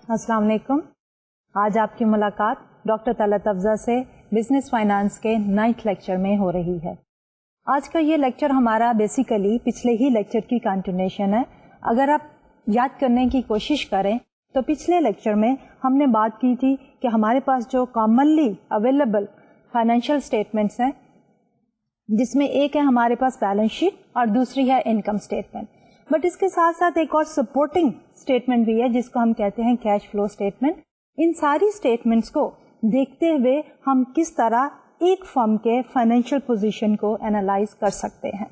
السلام علیکم. آج آپ کی ملاقات ڈاکٹر طلعت افضل سے بزنس فائنانس کے 9th لیکچر میں ہو رہی ہے. آج کا یہ لیکچر ہمارا بیسیکلی پچھلے ہی لیکچر کی کنٹینیوشن ہے. اگر آپ یاد کرنے کی کوشش کریں تو پچھلے لیکچر میں ہم نے بات کی تھی کہ ہمارے پاس جو کامنلی اویلیبل فائنینشیل اسٹیٹمنٹس ہیں، جس میں ایک ہے ہمارے پاس بیلنس شیٹ اور دوسری ہے انکم اسٹیٹمنٹ. بٹ اس کے ساتھ ساتھ ایک اور سپورٹنگ اسٹیٹمنٹ بھی ہے جس کو ہم کہتے ہیں کیش فلو اسٹیٹمنٹ. ان ساری اسٹیٹمنٹس کو دیکھتے ہوئے ہم کس طرح ایک فرم کے فائنینشیل پوزیشن کو اینالائز کر سکتے ہیں.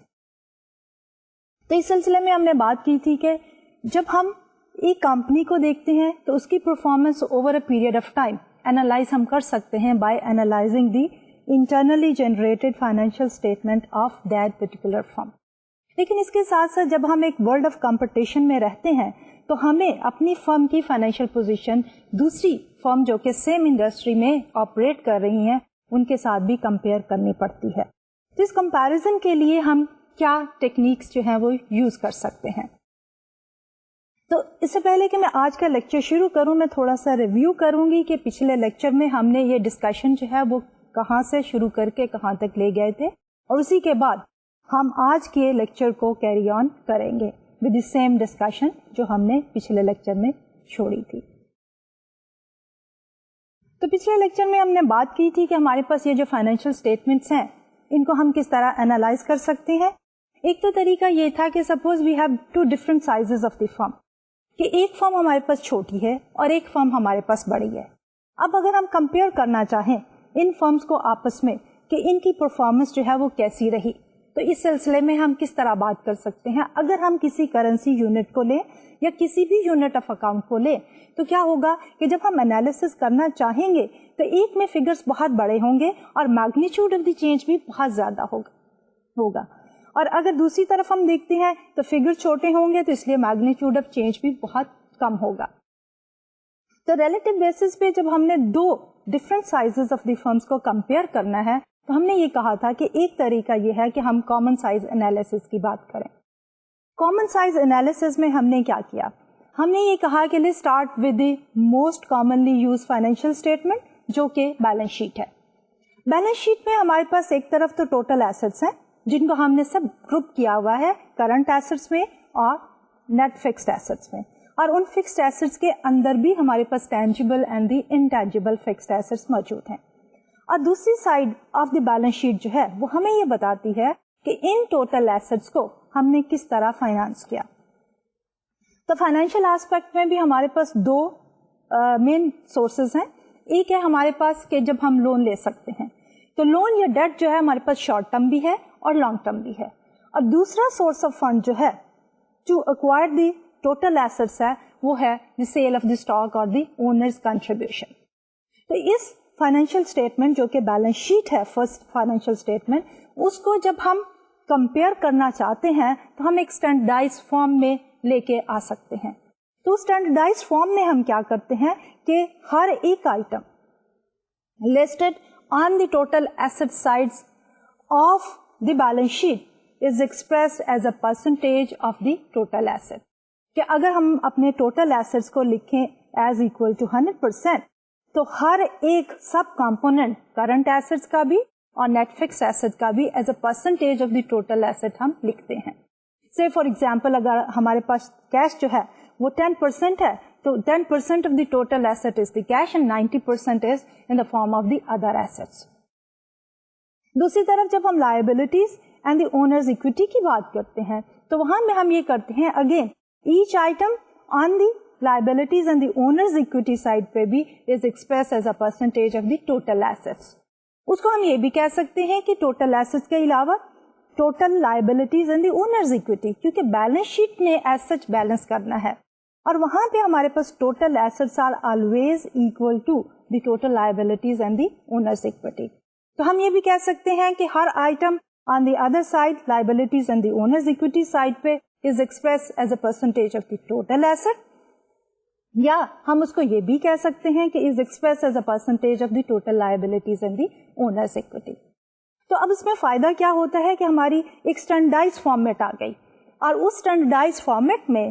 تو اس سلسلے میں ہم نے بات کی تھی کہ جب ہم ایک کمپنی کو دیکھتے ہیں تو اس کی performance over a period of time analyse ہم کر سکتے ہیں by analysing the internally generated financial statement of that particular firm. لیکن اس کے ساتھ ساتھ جب ہم ایک ورلڈ آف کمپٹیشن میں رہتے ہیں تو ہمیں اپنی فرم کی فائنینشیل پوزیشن دوسری فرم جو کہ سیم انڈسٹری میں آپریٹ کر رہی ہیں ان کے ساتھ بھی کمپیئر کرنی پڑتی ہے. تو اس کمپیریزن کے لیے ہم کیا ٹیکنیکس جو ہیں وہ یوز کر سکتے ہیں. تو اس سے پہلے کہ میں آج کا لیکچر شروع کروں، میں تھوڑا سا ریویو کروں گی کہ پچھلے لیکچر میں ہم نے یہ ڈسکشن جو ہے وہ کہاں سے شروع کر کے کہاں تک لے گئے تھے، اور اسی کے بعد ہم آج کے لیکچر کو کیری آن کریں گے ود دی سیم ڈسکشن جو ہم نے پچھلے لیکچر میں چھوڑی تھی. تو پچھلے لیکچر میں ہم نے بات کی تھی کہ ہمارے پاس یہ جو فائنینشیل اسٹیٹمنٹس ہیں ان کو ہم کس طرح انالائز کر سکتے ہیں. ایک تو طریقہ یہ تھا کہ suppose we have two different sizes of the firm, کہ ایک فرم ہمارے پاس چھوٹی ہے اور ایک فرم ہمارے پاس بڑی ہے. اب اگر ہم کمپیئر کرنا چاہیں ان فرمز کو آپس میں کہ ان کی پرفارمنس جو ہے وہ کیسی رہی، تو اس سلسلے میں ہم کس طرح بات کر سکتے ہیں. اگر ہم کسی کرنسی یونٹ کو لیں یا کسی بھی یونٹ آف اکاؤنٹ کو لیں تو کیا ہوگا کہ جب ہم انالیسس کرنا چاہیں گے تو ایک میں فگرز بہت بڑے ہوں گے اور میگنیچیوڈ آف دی چینج بھی بہت زیادہ ہوگا اور اگر دوسری طرف ہم دیکھتے ہیں تو فگر چھوٹے ہوں گے تو اس لیے میگنیچیوڈ آف چینج بھی بہت کم ہوگا. تو ریلیٹو بیسس پہ جب ہم نے دو different sizes of the firms کو کمپیئر کرنا ہے تو ہم نے یہ کہا تھا کہ ایک طریقہ یہ ہے کہ ہم کامن سائز انالیسس کی بات کریں. کامن سائز انالیسس میں ہم نے کیا کیا، ہم نے یہ کہا کہ let's start with the most commonly use financial statement جو کہ بیلنس شیٹ ہے. بیلنس شیٹ میں ہمارے پاس ایک طرف تو ٹوٹل ایسٹس ہیں جن کو ہم نے سب گروپ کیا ہوا ہے کرنٹ ایسٹس میں اور نیٹ فکسڈ ایسٹس میں، اور ان فکسڈ ایسٹس کے اندر بھی ہمارے پاس tangible and the intangible fixed assets موجود ہیں. اور دوسری side of the balance sheet جو ہے وہ ہمیں یہ بتاتی ہے کہ ان ٹوٹل ایسٹس کو ہم نے کس طرح فائنانس کیا. تو فائنینشیل ایسپیکٹ میں بھی ہمارے پاس دو مین سورسز ہیں. ایک ہے ہمارے پاس کہ جب ہم لون لے سکتے ہیں تو لون یا ڈیٹ جو ہے ہمارے پاس شارٹ ٹرم بھی ہے اور لانگ ٹرم بھی ہے، اور دوسرا سورس آف فنڈ جو ہے to acquire the total assets ہے وہ ہے the sale of the stock اور دی اونرز کنٹریبیوشن. تو اس فائنینشیل اسٹیٹمنٹ جو کہ بیلنس شیٹ ہے، فرسٹ فائنینشیل اسٹیٹمنٹ، اس کو جب ہم کمپیئر کرنا چاہتے ہیں تو ہم ایک اسٹینڈرڈائز فارم میں لے کے آ سکتے ہیں. تو اسٹینڈرڈائز فارم میں ہم کیا کرتے ہیں کہ ہر ایک item listed on the total asset sides of the balance sheet is expressed as a percentage of the total asset. کہ اگر ہم اپنے ٹوٹل ایسٹس کو لکھیں ایز اکول ٹو 100%، تو ہر ایک سب کمپوننٹ کرنٹ ایسٹس کا بھی اور نیٹ فکس ایسٹ کا بھی as a percentage of the total asset ہم لکھتے ہیں. سے فار ایگزامپل اگر ہمارے پاس کیش جو ہے وہ 10% ہے تو 10% of the total asset is the cash and 90% is in the form of the other assets. دوسری طرف جب ہم liabilities and the owners equity کی بات کرتے ہیں تو وہاں میں ہم یہ کرتے ہیں again each item on the liabilities and the owner's equity side پہ بھی is expressed as a percentage of the total assets. اس کو ہم یہ بھی کہہ سکتے ہیں کہ total assets کے علاوہ total liabilities and the owner's equity، کیونکہ بیلنس شیٹ نے as such بیلنس کرنا ہے اور وہاں پہ ہمارے پاس total assets are always equal to the total liabilities and the owner's equity. تو ہم یہ بھی کہہ سکتے ہیں کہ ہر item on the other side liabilities and the owner's equity side پہ is expressed as a percentage of the total asset، یا ہم اس کو یہ بھی کہہ سکتے ہیں کہ is expressed as a percentage of the total liabilities and the owner's equity. تو اب اس میں فائدہ کیا ہوتا ہے کہ ہماری ایک اسٹینڈرڈائز فارمیٹ آ گئی، اور اس اسٹینڈرڈائز فارمیٹ میں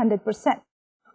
100%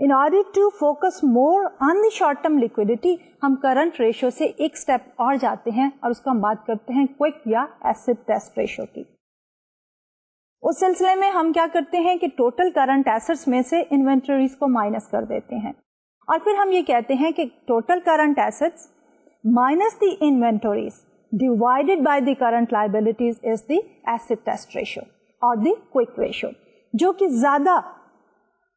In order to focus more on the short term liquidity, ہم کرنٹ ریشو سے ایک اسٹیپ اور جاتے ہیں اور اس کو ہم بات کرتے ہیں کوئک یا ایسڈ ٹیسٹ ریشو کی. اس سلسلے میں ہم کیا کرتے ہیں کہ ٹوٹل کرنٹ ایسٹس میں سے انوینٹریز کو مائنس کر دیتے ہیں اور پھر ہم یہ کہتے ہیں کہ total current assets minus the inventories divided by the current liabilities is the acid test ratio اور دی کوئک ریشو, جو کہ زیادہ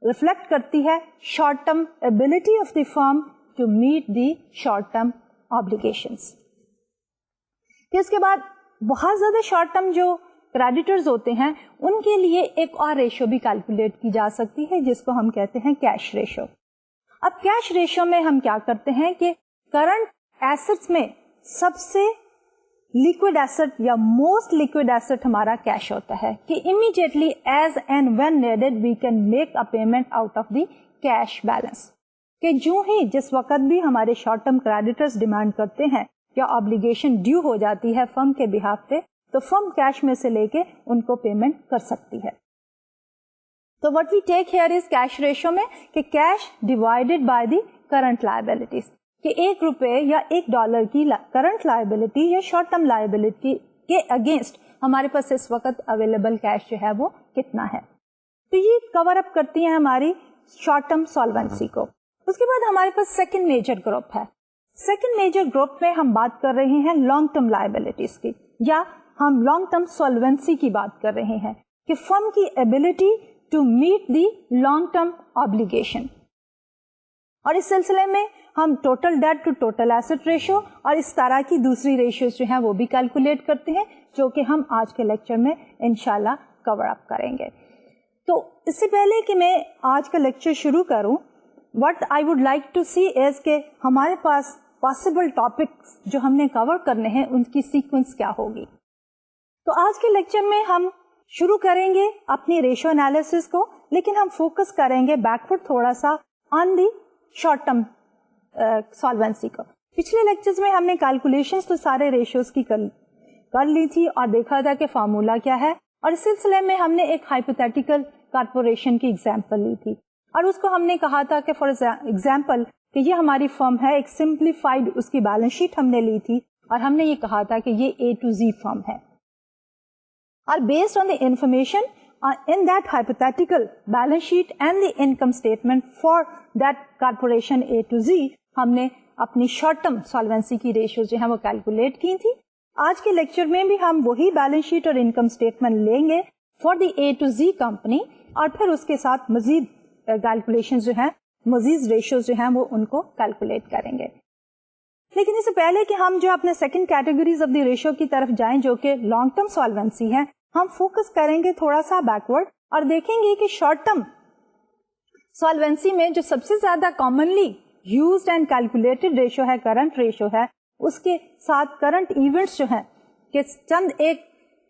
ریفلیکٹ کرتی ہے short term ability of the firm to meet the short term obligations. پھر اس کے بعد بہت زیادہ شارٹ ٹرم جو کریڈیٹرز ہوتے ہیں ان کے لیے ایک اور ریشو بھی کیلکولیٹ کی جا سکتی ہے جس کو ہم کہتے ہیں کیش ریشو. اب کیش ریشو میں ہم کیا کرتے ہیں کہ کرنٹ ایسٹس میں سب سے لیکوڈ ایسٹ یا موسٹ لیکوڈ ایسٹ ہمارا کیش ہوتا ہے کہ immediately as and when needed we can make a payment out of the cash balance, کہ جو ہی جس وقت بھی ہمارے شارٹ ٹرم کریڈیٹرز ڈیمانڈ کرتے ہیں یا آبلیگیشن ڈیو ہو جاتی ہے فرم کے بہاف پہ, تو فرم کیش میں سے لے کے ان کو پیمنٹ کر سکتی ہے. تو what we take here is cash ratio میں کہ cash divided by the current liabilities, کہ $1 یا $1 کی کرنٹ لائبلٹی یا شارٹ ٹرم لائبلٹی کے اگینسٹ ہمارے پاس اس وقت اویلیبل کیش جو ہے وہ کتنا ہے. تو یہ کور اپ کرتی ہیں ہماری شارٹ ٹرم سالوینسی کو. اس کے بعد ہمارے پاس سیکنڈ میجر گروپ ہے. سیکنڈ میجر گروپ میں ہم بات کر رہے ہیں لانگ ٹرم لائبلٹیز کی, یا ہم لانگ ٹرم سالوینسی کی بات کر رہے ہیں کہ فرم کی ability to meet the long term obligation. اور اس سلسلے میں ہم total debt to total asset ratio اور اس طرح کی دوسری ریشیوز جو ہیں وہ بھی کیلکولیٹ کرتے ہیں, جو کہ ہم آج کے لیکچر میں انشاءاللہ کور اپ کریں گے. تو اس سے پہلے کہ میں آج کا لیکچر شروع کروں, what I would like to see is کہ ہمارے پاس پاسبل ٹاپکس جو ہم نے کور کرنے ہیں ان کی سیکوینس کیا ہوگی. تو آج کے لیکچر میں ہم شروع کریں گے اپنی ریشو انالیسس کو, لیکن ہم فوکس کریں گے بیکورڈ تھوڑا سا آن دی شارٹ ٹرم سالوینسی کو. پچھلے لیکچرز میں ہم نے کیلکولیشنز تو سارے ریشیوز کی کر لی تھی اور دیکھا تھا کہ فارمولا کیا ہے, اور اس سلسلے میں ہم نے ایک ہائپوتھیٹیکل کارپوریشن کی ایگزامپل لی تھی اور اس کو ہم نے کہا تھا کہ فار ایگزامپل کہ یہ ہماری فرم ہے, ایک سمپلیفائڈ اس کی بیلنس شیٹ ہم نے لی تھی اور ہم نے یہ کہا تھا کہ یہ A to Z فرم ہے, اور based on the information in that hypothetical balance sheet and the income statement for that corporation A to Z, ہم نے اپنی شارٹ ٹرم سالوینسی کی ریشیوز جو ہیں وہ کیلکولیٹ کی تھی. آج کے لیکچر میں بھی ہم وہی بیلنس شیٹ اور انکم اسٹیٹمنٹ لیں گے for the A to Z company, اور پھر اس کے ساتھ مزید کیلکولیشن جو ہیں, مزید ریشیوز جو ہیں وہ ان کو کیلکولیٹ کریں گے. لیکن اس سے پہلے کہ ہم جو اپنے second categories of the ratio کی طرف جائیں جو کہ لانگ ٹرم سالوینسی ہے, ہم فوکس کریں گے تھوڑا سا بیکورڈ اور دیکھیں گے کہ شارٹ ٹرم سالوینسی میں جو سب سے زیادہ commonly used and calculated ratio ہے, کرنٹ ریشو ہے, اس کے ساتھ کرنٹ ایونٹس جو ہیں کہ چند ایک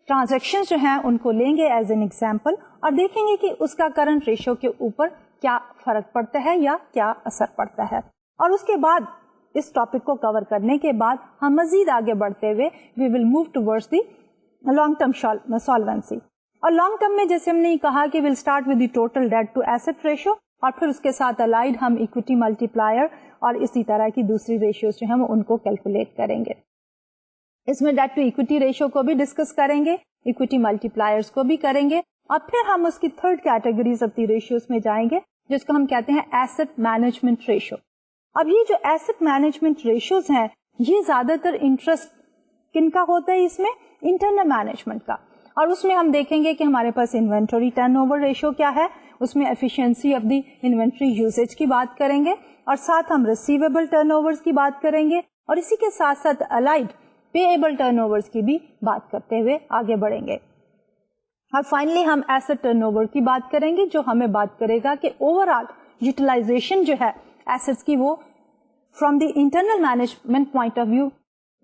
ٹرانزیکشن جو ہیں ان کو لیں گے ایز این ایگزامپل اور دیکھیں گے کہ اس کا کرنٹ ریشو کے اوپر کیا فرق پڑتا ہے یا کیا اثر پڑتا ہے. اور اس کے بعد اس ٹاپک کو کور کرنے کے بعد ہم مزید آگے بڑھتے ہوئے we will move towards the long term solvency. اور لانگ ٹرم میں جیسے ہم نے کہا کہ will start with the total debt to asset ratio, اور پھر اس کے ساتھ الائڈ ہم اکویٹی ملٹی پلائر اور اسی طرح کی دوسری ریشیوز جو ہیں وہ ان کو کیلکولیٹ کریں گے. اس میں ڈیٹ ٹو اکویٹی ریشو کو بھی ڈسکس کریں گے, اکویٹی ملٹی پلائرز کو بھی کریں گے, اور پھر ہم اس کی third categories of the ratios میں جائیں گے جس کو ہم کہتے ہیں ایسٹ مینجمنٹ ریشو. اب یہ جو ایسٹ مینجمنٹ ریشیوز ہیں یہ زیادہ تر انٹرسٹ کن کا ہوتا ہے, اس میں انٹرنل مینجمنٹ کا, اور اس میں ہم دیکھیں گے کہ ہمارے پاس انوینٹری ٹرن اوور ریشو کیا ہے, اس میں efficiency of the inventory usage کی بات کریں گے, اور ساتھ ہم ریسیویبل ٹرن اوورز کی بات کریں گے, اور اسی کے ساتھ ساتھ الائڈ پے ایبل ٹرن اوورز کی بھی بات کرتے ہوئے آگے بڑھیں گے. اور فائنلی ہم ایسٹ ٹرن اوور کی بات کریں گے جو ہمیں بات کرے گا کہ اوور آل یوٹیلائزیشن جو ہے ایسٹس کی وہ from the internal management point of view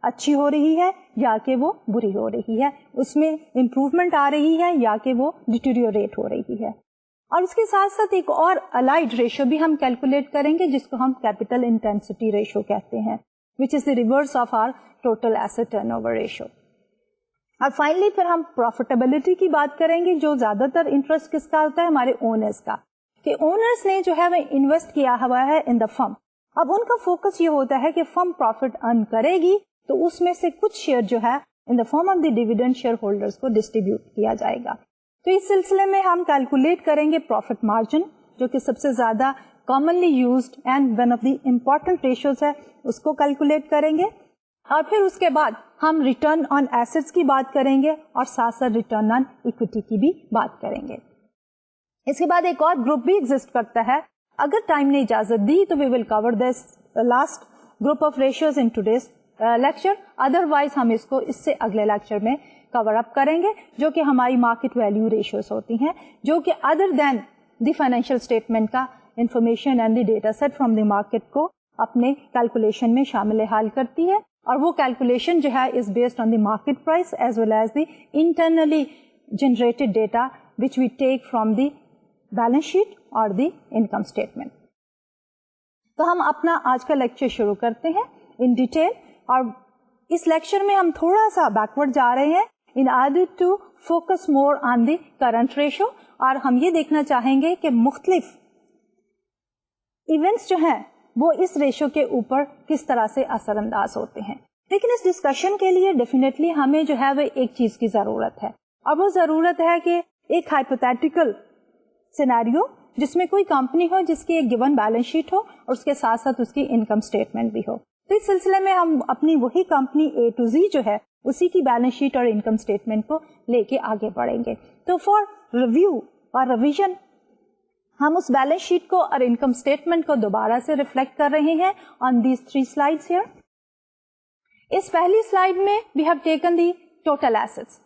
اچھی ہو رہی ہے یا کہ وہ بری ہو رہی ہے, اس میں امپروومنٹ آ رہی ہے یا کہ وہ ڈیٹیریوریٹ ہو رہی ہے. اور اس کے ساتھ ساتھ ایک اور الائڈ ریشو بھی ہم کیلکولیٹ کریں گے جس کو ہم کیپیٹل انٹینسٹی ریشو کہتے ہیں, which is the reverse of our total asset turn over ratio. اور فائنلی پھر ہم پروفیٹیبلٹی کی بات کریں گے جو زیادہ تر انٹرسٹ کس کا ہوتا ہے, ہمارے اونرز کا, کہ اونرس نے جو ہے وہ انویسٹ کیا ہوا ہے ان دا فرم. اب ان کا فوکس یہ ہوتا ہے کہ فرم پروفٹ ارن کرے گی تو اس میں سے کچھ شیئر جو ہے in the form of the dividend shareholders کو ڈسٹریبیوٹ کیا جائے گا. تو اس سلسلے میں ہم کیلکولیٹ کریں گے پروفٹ مارجن, جو کہ سب سے زیادہ commonly used and one of the important ratios ہے, اس کو کیلکولیٹ کریں گے. اور پھر اس کے بعد ہم ریٹرن آن ایسٹس کی بات کریں گے اور ساتھ ساتھ ریٹرن آن اکویٹی کی بھی بات کریں گے. اس کے بعد ایک اور گروپ بھی ایگزسٹ کرتا ہے. اگر ٹائم نے اجازت دی تو we will cover this last group of ratios in today's lecture. Otherwise ہم اس کو اس سے اگلے لیکچر میں کور اپ کریں گے, جو کہ ہماری مارکیٹ ویلیو ریشیوز ہوتی ہیں, جو کہ other than the financial statement کا information and the data set from the market کو اپنے کیلکولیشن میں شامل حال کرتی ہے. اور وہ کیلکولیشن جو ہے is based on the market price as well as the internally generated data which we take from the balance sheet اور دی انکم اسٹیٹمنٹ. تو ہم اپنا آج کا لیکچر شروع کرتے ہیں ان ڈیٹیل, اور اس لیکچر میں ہم تھوڑا سا بیکورڈ جا رہے ہیں in order to focus more on the current ratio, اور ہم یہ دیکھنا چاہیں گے کہ مختلف ایونٹس جو ہیں وہ اس ریشو کے اوپر کس طرح سے اثر انداز ہوتے ہیں. لیکن اس ڈسکشن کے لیے ڈیفینیٹلی ہمیں جو ہے وہ ایک چیز کی ضرورت ہے, اور وہ ضرورت ہے کہ ایک ہائپوتھیٹیکل سینیریو جس میں کوئی کمپنی ہو جس کی ایک گیون بیلنس شیٹ ہو اور اس کے ساتھ ساتھ اس کی انکم اسٹیٹمنٹ بھی ہو. تو اس سلسلے میں ہم اپنی وہی کمپنی اے ٹو زی جو ہے اسی کی بیلنس شیٹ اور انکم اسٹیٹمنٹ کو لے کے آگے بڑھیں گے. تو فار ریویو اور ریویژن ہم اس بیلنس شیٹ کو اور انکم اسٹیٹمنٹ کو دوبارہ سے ریفلیکٹ کر رہے ہیں آن دیز 3 سلائیڈز ہیئر. اس پہلی سلائیڈ میں we have taken the total assets.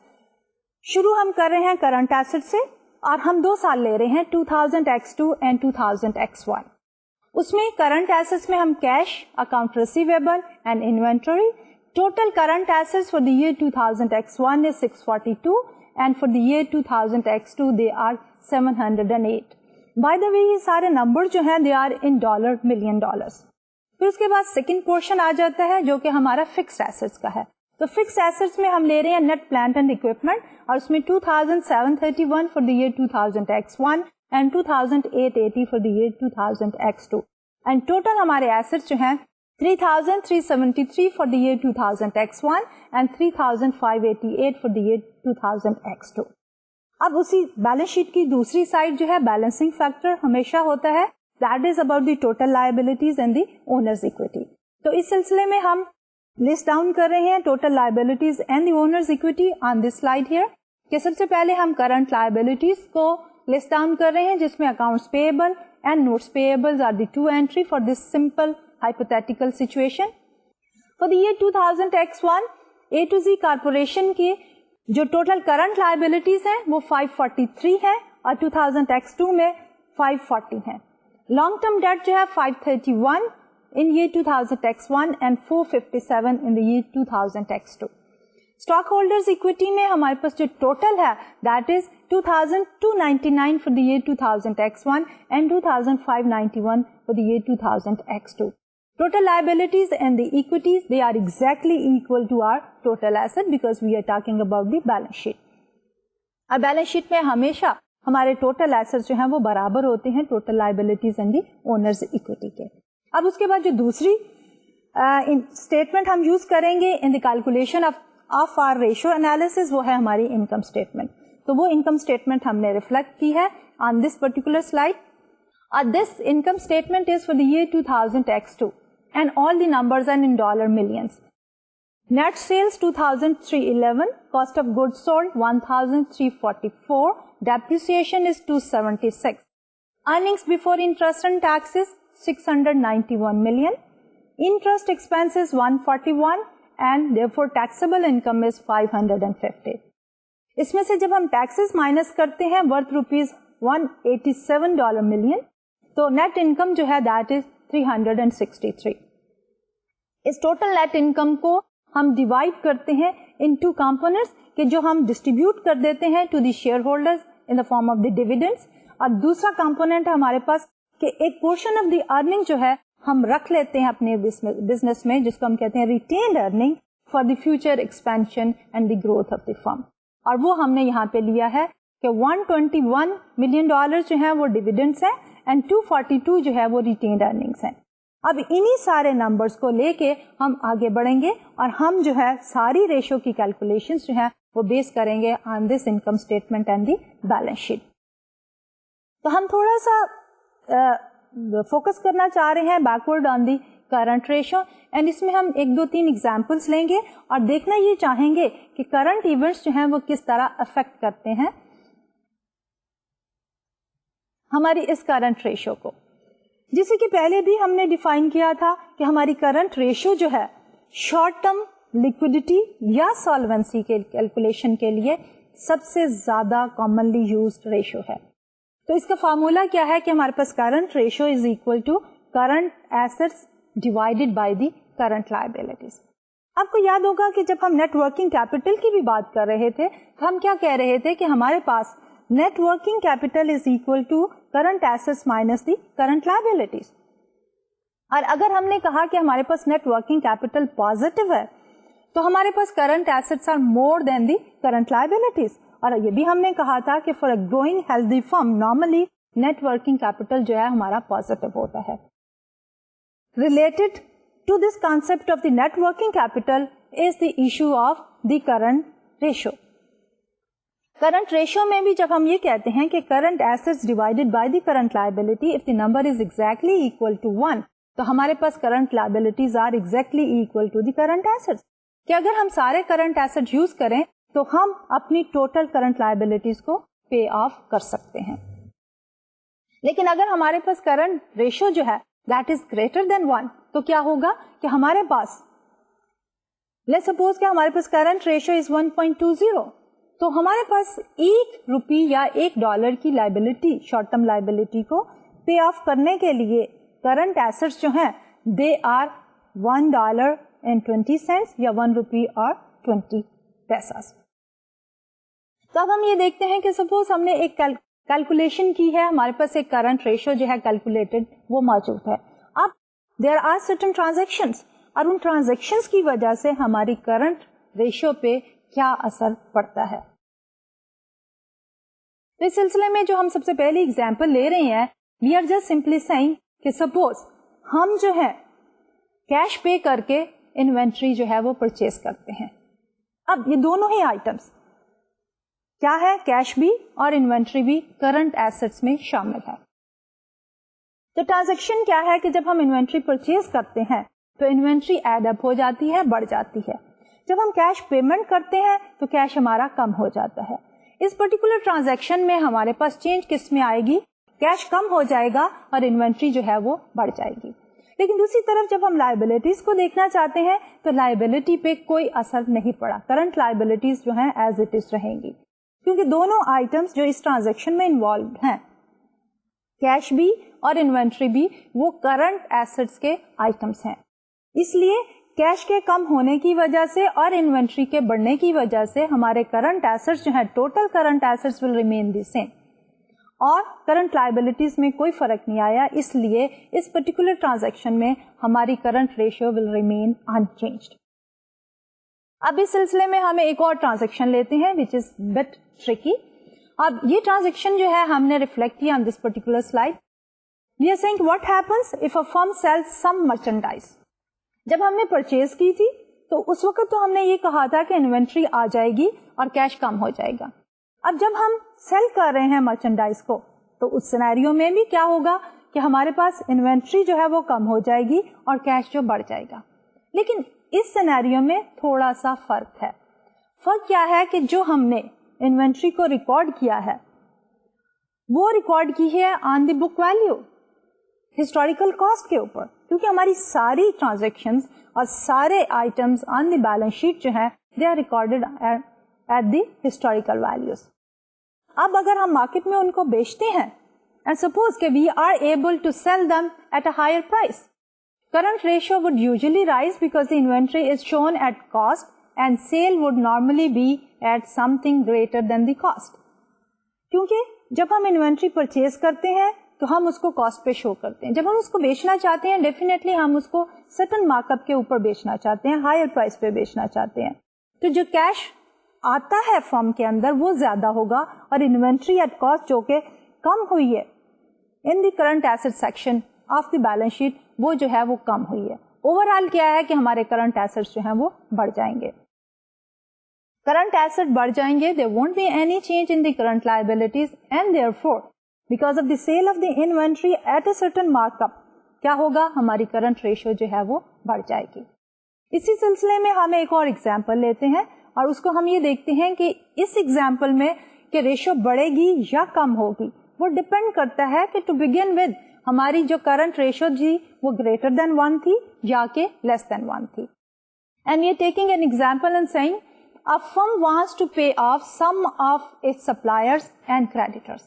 شروع ہم کر رہے ہیں کرنٹ ایسٹ سے, اور ہم 2 سال لے رہے ہیں 2000X2 اینڈ 2000X1. اس میں کرنٹ ایسٹس میں ہم cash, account receivable and inventory. Total current assets for the year 2000X1 is 642 and for the year 2000X2 they are 708. By the way یہ سارے نمبر جو ہیں they are in dollar million dollars. پھر اس کے بعد سیکنڈ پورشن آ جاتا ہے جو کہ ہمارا فکسڈ ایسٹس کا ہے. تو فکسڈ ایسٹس میں ہم لے رہے ہیں نیٹ پلانٹ اینڈ اکوپمنٹ, اور اس میں 2731 for the year 2000X1 and 2880 for the year 2000X2. And total ہمارے ایسٹس جو ہیں 3373 for the year 2000X1 and 3588 for the year 2000X2. اب اسی بیلنس شیٹ کی دوسری سائڈ جو ہے بیلنسنگ فیکٹر ہمیشہ ہوتا ہے, that is about the total liabilities and the owners equity. تو اس سلسلے میں ہم لسٹ ڈاؤن کر رہے ہیں total liabilities and the owners equity on this slide here. کہ سب سے پہلے ہم کرنٹ لائبلٹیز کو لسٹ ڈاؤن کر رہے ہیں, جس میں accounts payable and notes payable are the 2 entry for this simple hypothetical situation. For the year 2000X1 A to Z corporation کی جو ٹوٹل کرنٹ لائبلٹیز ہیں وہ 543 ہیں, اور 2000X2 میں 540 ہیں. لانگ ٹرم ڈیٹ جو ہے 531 in year 2000X1 and 457 in the year 2000X2. Stock holders equity میں ہمارے پاس جو ٹوٹل ہے that is 2299 for the year 2000X1 and 2591 for the year 2000X2. Total liabilities and the equities, they are exactly equal to our total asset because we are talking about the balance sheet. اب balance sheet میں ہمیشہ ہمارے total assets جو ہیں وہ برابر ہوتے ہیں total liabilities and the owners equity کے. اب اس کے بعد جو دوسری اسٹیٹمنٹ ہم یوز کریں گے in the calculation of our ratio analysis, وہ ہے ہماری انکم اسٹیٹمنٹ. تو وہ انکم اسٹیٹمنٹ ہم نے ریفلیکٹ کی ہے on this particular slide. This income statement is for the year 2000X2 and all the numbers are in dollar millions. Net sales 2311, cost of goods sold 1344, depreciation is 276, earnings before interest and taxes 691 million, interest expenses 141 and therefore taxable income is 550. اس میں سے جب ہم taxes minus کرتے ہیں worth rupees $187 million, تو net income جو ہے دیٹ از 363. اس ٹوٹل نیٹ انکم کو ہم ڈیوائڈ کرتے ہیں ان 2 کمپونیٹس کہ جو ہم ڈسٹریبیوٹ کر دیتے ہیں to the shareholders in the form of the dividends, اور دوسرا کمپونیٹ ہے ہمارے پاس کہ ایک پورشن آف دی ارننگ جو ہے ہم رکھ لیتے ہیں اپنے بزنس میں, جس کو ہم کہتے ہیں retained earning for the future expansion and the growth of the firm. اور وہ ہم نے یہاں پہ لیا ہے کہ $121 million جو ہیں وہ ڈیویڈنڈس ہیں اینڈ 242 جو ہے وہ ریٹینڈ ارننگس ہیں. اب انہی سارے نمبرز کو لے کے ہم آگے بڑھیں گے اور ہم جو ہے ساری ریشو کی کیلکولیشنز جو ہیں وہ بیس کریں گے on this income statement and the balance sheet. تو ہم تھوڑا سا فوکس کرنا چاہ رہے ہیں backward on the current ratio and اس میں ہم 1-2-3 ایگزامپلس لیں گے اور دیکھنا یہ چاہیں گے کہ کرنٹ ایونٹس جو ہیں وہ کس طرح افیکٹ کرتے ہیں ہماری اس کرنٹ ریشو کو. جیسے کہ پہلے بھی ہم نے ڈیفائن کیا تھا کہ ہماری کرنٹ ریشو جو ہے شارٹ ٹرم لیکوڈیٹی یا سالوینسی کے کیلکولیشن کے لیے سب سے زیادہ کامنلی یوزڈ ریشو ہے. تو اس کا فارمولا کیا ہے کہ ہمارے پاس current ratio is equal to current assets divided by the current liabilities. آپ کو یاد ہوگا کہ جب ہم نیٹ ورکنگ کیپٹل کی بھی بات کر رہے تھے تو ہم کیا کہہ رہے تھے کہ ہمارے پاس net working capital is equal to current assets minus the current liabilities. اور اگر ہم نے کہا کہ ہمارے پاس نیٹ ورکنگ کیپٹل پازیٹیو ہے تو ہمارے پاس current assets are more than the current liabilities. اور یہ بھی ہم نے کہا تھا کہ for a growing healthy firm normally net working capital جو ہے ہمارا پازیٹیو ہوتا ہے. Related to this concept of the net working capital is the issue of the current ratio. Current ratio میں بھی جب ہم یہ کہتے ہیں کہ current assets divided by the current liability if the number is exactly equal to 1 تو ہمارے پاس current liabilities are exactly equal to the current assets. کہ اگر ہم سارے کرنٹ ایسٹ یوز کریں تو ہم اپنی ٹوٹل کرنٹ لائبلٹیز کو پے آف کر سکتے ہیں. لیکن اگر ہمارے پاس کرنٹ ریشو جو ہے دیٹ از گریٹر دین 1 تو کیا ہوگا کہ ہمارے پاس لیٹس سپوز کہ ہمارے پاس کرنٹ ریشو از 1.20 تو ہمارے پاس $1 یا $1 کی لائبلٹی شارٹ ٹرم لائبلٹی کو پے آف کرنے کے لیے کرنٹ ایسٹس جو ہیں دے آر $1.20 یا $1 اور 20 پیسہ. تو اب ہم یہ دیکھتے ہیں کہ سپوز ہم نے ایک کیلکولیشن کی ہے, ہمارے پاس ایک کرنٹ ریشو جو ہے کیلکولیٹڈ وہ موجود ہے. اب دیر آر سرٹن ٹرانزیکشنز اور ان ٹرانزیکشنز کی وجہ سے ہماری کرنٹ ریشو پہ کیا اثر پڑتا ہے. اس سلسلے میں جو ہم سب سے پہلی ایگزامپل لے رہے ہیں we are just simply saying کہ سپوز ہم جو ہے کیش پے کر کے انوینٹری جو ہے وہ پرچیز کرتے ہیں. اب یہ دونوں ہی آئٹمس کیا ہے, کیش بھی اور انوینٹری بھی کرنٹ ایسٹس میں شامل ہے. تو ٹرانزیکشن کیا ہے کہ جب ہم انوینٹری پرچیز کرتے ہیں تو انوینٹری ایڈ اپ ہو جاتی ہے, بڑھ جاتی ہے. جب ہم کیش پیمنٹ کرتے ہیں تو کیش ہمارا کم ہو جاتا ہے. اس پرٹیکولر ٹرانزیکشن میں ہمارے پاس چینج کس میں آئے گی, کیش کم ہو جائے گا اور انوینٹری جو ہے وہ بڑھ جائے گی. لیکن دوسری طرف جب ہم لائبلٹیز کو دیکھنا چاہتے ہیں تو لائبلٹی پہ کوئی اثر نہیں پڑا, کرنٹ لائبلٹیز جو ہیں ایز اٹ از رہیں گی کیونکہ دونوں آئٹمس جو اس ٹرانزیکشن میں انوالوڈ ہیں کیش بھی اور انوینٹری بھی وہ کرنٹ ایسٹس کے آئٹمس ہیں. اس لیے کیش کے کم ہونے کی وجہ سے اور انوینٹری کے بڑھنے کی وجہ سے ہمارے کرنٹ ایسٹس جو ہیں total current assets will remain the same اور کرنٹ لائبلٹیز میں کوئی فرق نہیں آیا. اس لیے اس پرٹیکولر ٹرانزیکشن میں ہماری current ratio will remain unchanged. اب اس سلسلے میں ہمیں ایک اور ٹرانزیکشن لیتے ہیں which is bit tricky. اب یہ ٹرانزیکشن جو ہے ہم نے ریفلیکٹ کیا on this particular slide. We are saying what happens if a firm sells some merchandise. جب ہم نے پرچیز کی تھی تو اس وقت تو ہم نے یہ کہا تھا کہ انوینٹری آ جائے گی اور کیش کم ہو جائے گا. اب جب ہم سیل کر رہے ہیں مرچنڈائز کو تو اس سینیریو میں بھی کیا ہوگا کہ ہمارے پاس انوینٹری جو ہے وہ کم ہو جائے گی اور کیش جو بڑھ جائے گا. لیکن اس سینیریو میں تھوڑا سا فرق ہے. فرق کیا ہے کہ جو ہم نے انوینٹری کو ریکارڈ کیا ہے وہ ریکارڈ کی ہے on the book value historical cost کے اوپر, کیونکہ ہماری ساری ٹرانزیکشنز اور سارے items on the balance sheet جو ہیں they are recorded at the historical values. اب اگر ہم مارکیٹ میں ان کو بیچتے ہیں اینڈ سپوز کہ we are able to sell them at a higher price, current ratio would usually rise because the inventory is shown at cost and sale would normally be at something greater than the cost. کیونکہ جب ہم inventory purchase کرتے ہیں تو ہم اس کو cost پہ شو کرتے ہیں. جب ہم اس کو بیچنا چاہتے ہیں ڈیفینیٹلی ہم اس کو سرٹن مارک اپ کے اوپر بیچنا چاہتے ہیں, ہائر پرائس پہ بیچنا چاہتے ہیں. تو جو کیش آتا ہے فرم کے اندر وہ زیادہ ہوگا اور انوینٹری ایٹ کاسٹ جو کہ کم ہوئی ہے in the current asset section of the balance sheet وہ جو ہے وہ کم ہوئی ہے. اوور آل کیا ہے کہ ہمارے کرنٹ ایسٹ جو ہیں وہ بڑھ جائیں گے. کرنٹ ایسٹ بڑھ جائیں گے, there won't be any change in the current liabilities and therefore because of the sale of the inventory at a certain markup کیا ہوگا, ہماری کرنٹ ریشو جو ہے وہ بڑھ جائے گی. اسی سلسلے میں ہم ایک اور ایگزامپل لیتے ہیں اور اس کو ہم یہ دیکھتے ہیں کہ اس ایگزامپل میں کہ ریشو بڑھے گی یا کم ہوگی وہ ڈپینڈ کرتا ہے کہ ٹو بگن ود ہماری جو کرنٹ ریشو جی وہ گریٹر دین 1 تھی یا کہ لیس دین 1 تھی. And we are taking an example and seeing a firm wants to pay off some of its suppliers and creditors.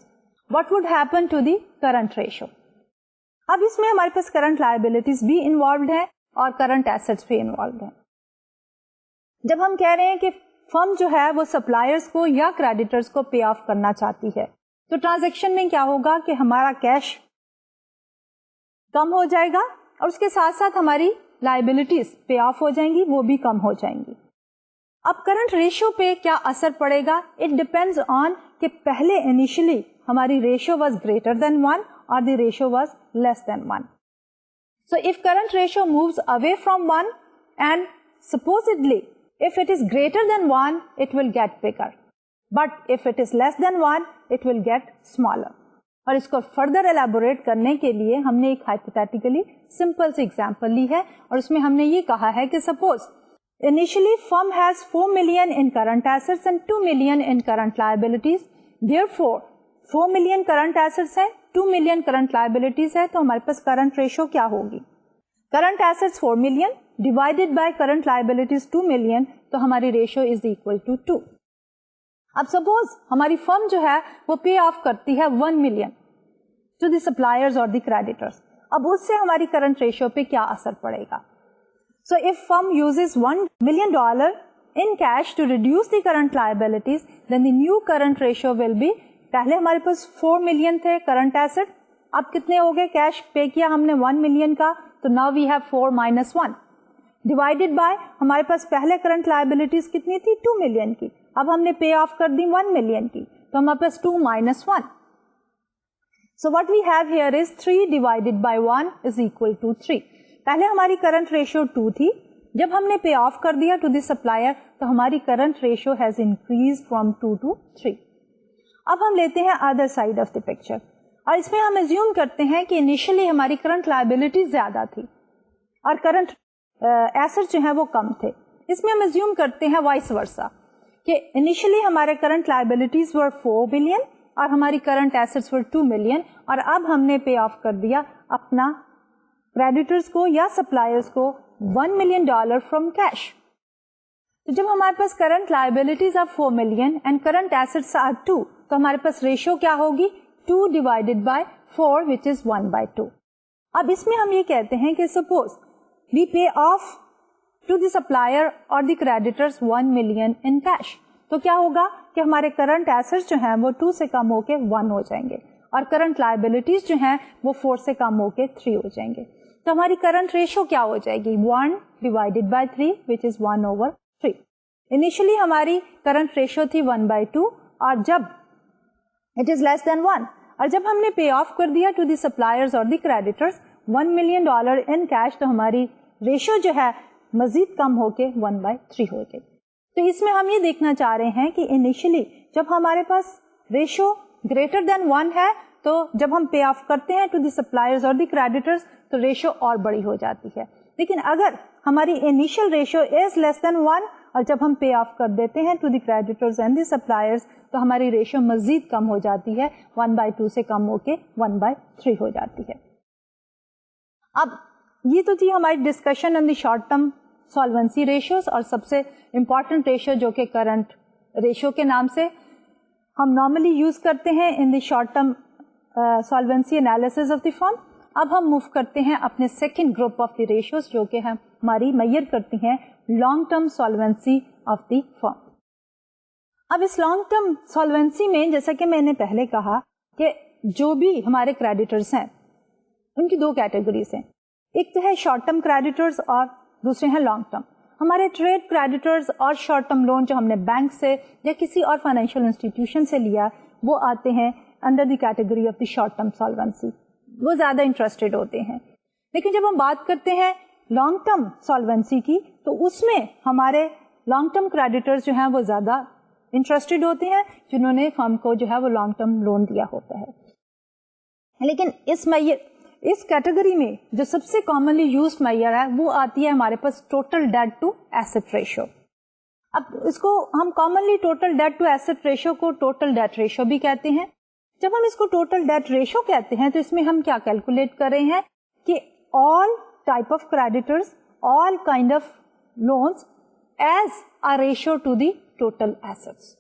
What would happen to the current ratio? اب اس میں ہمارے پاس current liabilities بھی involved ہیں اور current assets بھی involved ہیں. جب ہم کہہ رہے ہیں کہ فرم جو ہے وہ سپلائرز کو یا کریڈیٹرز کو پے آف کرنا چاہتی ہے تو ٹرانزیکشن میں کیا ہوگا کہ ہمارا کیش کم ہو جائے گا اور اس کے ساتھ ساتھ ہماری لائبلٹیز پے آف ہو جائیں گی, وہ بھی کم ہو جائیں گی. اب کرنٹ ریشو پہ کیا اثر پڑے گا, اٹ ڈپینڈز آن کہ پہلے انیشلی ہماری ریشو واز گریٹر دین 1 اور the ratio was less than 1. So if current ratio moves away from 1 and supposedly if it is greater than 1 it will get bigger but if it is less than 1 it will get smaller. اور اس کو further elaborate کرنے کے لیے ہم نے ایک hypothetically simple سی example لی ہے اور اس میں ہم نے یہ کہا ہے کہ suppose initially firm has 4 million in current assets and 2 million in current liabilities. Therefore 4 million current assets ہے, 2 million current liabilities ہے, تو ہمارے پاس current ratio کیا ہوگی. current assets 4 million divided by current liabilities 2 million تو ہماری ratio is equal to 2. اب suppose ہماری firm جو ہے وہ pay off کرتی ہے 1 million to the suppliers or the creditors. اب اس سے ہماری current ratio پہ کیا اثر پڑے گا. So if firm uses $1 million in cash to reduce the current liabilities, then the new current ratio will be, پہلے ہمارے پاس 4 million تھے current asset, اب کتنے ہو گئے, کیش پے کیا ہم نے 1 million کا, تو now we have 4 minus 1 divided by ہمارے پاس پہلے current liabilities کتنی تھی 2 million کی, اب ہم نے pay off کر دی 1 million کی, تو ہمارے پاس 2 minus 1. So what we have here is 3 divided by 1 is equal to 3. پہلے ہماری کرنٹ ریشو 2 تھی, جب ہم نے پے آف کر دیا ٹو دی سپلائر تو ہماری current ratio has increase from 2 to 3. اب ہم لیتے ہیں other side of the picture اور اس میں ہم ایزیوم کرتے ہیں کہ انیشلی ہماری کرنٹ لائبلٹی زیادہ تھی اور کرنٹ ایسٹ جو ہیں وہ کم تھے. اس میں ہم ایزیوم کرتے ہیں وائس ورسا کہ انیشلی ہمارے کرنٹ لائبلٹیز ور 4 بلین اور ہماری کرنٹ ایسٹس ور 2 ملین اور اب ہم نے پے آف کر دیا اپنا کریڈیٹرز کو یا سپلائرز کو $1 million فرام کیش. تو جب ہمارے پاس current liabilities are 4 million and current assets are 2 تو ہمارے پاس ریشو کیا ہوگی 2 divided by 4 which is 1/2. اب اس میں ہم یہ کہتے ہیں کہ suppose we pay off to the supplier اور the creditors 1 million in cash, تو کیا ہوگا کہ ہمارے کرنٹ ایسٹس جو ہیں وہ 2 سے کم ہو کے 1 ہو جائیں گے اور کرنٹ لائبلٹیز جو ہیں وہ 4 سے کم ہو کے 3 ہو جائیں گے. تو ہماری کرنٹ ریشو کیا ہو جائے گی 1 divided by 3 which is 1/3. Initially ہماری کرنٹ ریشو تھی 1/2 اور جب it is less than 1 اور جب ہم نے پے آف کر دیا ٹو دی سپلائرز اور the creditors $1 million in cash تو ہماری ریشو جو ہے مزید کم ہو کے 1/3 ہو گئی. تو اس میں ہم یہ دیکھنا چاہ رہے ہیں کہ انیشلی جب ہمارے پاس ریشو گریٹر دین 1 ہے تو جب ہم پے آف کرتے ہیں ٹو دی سپلائرز اور دی کریڈیٹرز تو ریشو اور بڑی ہو جاتی ہے. لیکن اگر ہماری initial ratio is less than 1 اور جب ہم پے آف کر دیتے ہیں to the creditors and the suppliers تو ہماری ریشو مزید کم ہو جاتی ہے 1/2 سے کم ہو کے 1/3 ہو جاتی ہے. اب یہ تو تھی ہماری discussion on the short term solvency ratios اور سب سے امپورٹنٹ ریشو جو کہ کرنٹ ریشو کے نام سے ہم نارملی یوز کرتے ہیں in the short term solvency analysis of the firm. اب ہم موو کرتے ہیں اپنے second group of the ratios جو کہ ہماری میئر کرتی ہیں long term solvency of the firm. اب اس لانگ ٹرم سالوینسی میں جیسا کہ میں نے پہلے کہا کہ جو بھی ہمارے کریڈیٹرز ہیں ان کی 2 کیٹیگریز ہیں, ایک تو ہے شارٹ ٹرم کریڈیٹرز اور دوسرے ہیں لانگ ٹرم. ہمارے ٹریڈ کریڈیٹرز اور شارٹ ٹرم لون جو ہم نے بینک سے یا کسی اور فائنینشیل انسٹیٹیوشن سے لیا وہ آتے ہیں under the category of the short term solvency, وہ زیادہ انٹرسٹیڈ ہوتے ہیں. لیکن جب ہم بات کرتے ہیں لانگ ٹرم سالوینسی کی تو اس میں ہمارے لانگ ٹرم کریڈیٹرز جو ہیں وہ زیادہ انٹرسٹیڈ ہوتے ہیں جنہوں نے فرم کو جو ہے وہ لانگ ٹرم لون دیا ہوتا ہے. لیکن اس کیٹیگری میں جو سب سے کامنلی یوزڈ معیار ہے وہ آتی ہے ہمارے پاس total debt to asset ratio. اب اس کو ہم commonly total debt to asset ratio کو ٹوٹل ڈیٹ ریشو بھی کہتے ہیں. جب ہم اس کو ٹوٹل ڈیٹ ریشو کہتے ہیں تو اس میں ہم کیا کیلکولیٹ کر رہے ہیں کہ all type of creditors all kind of loans as a ratio to the total assets.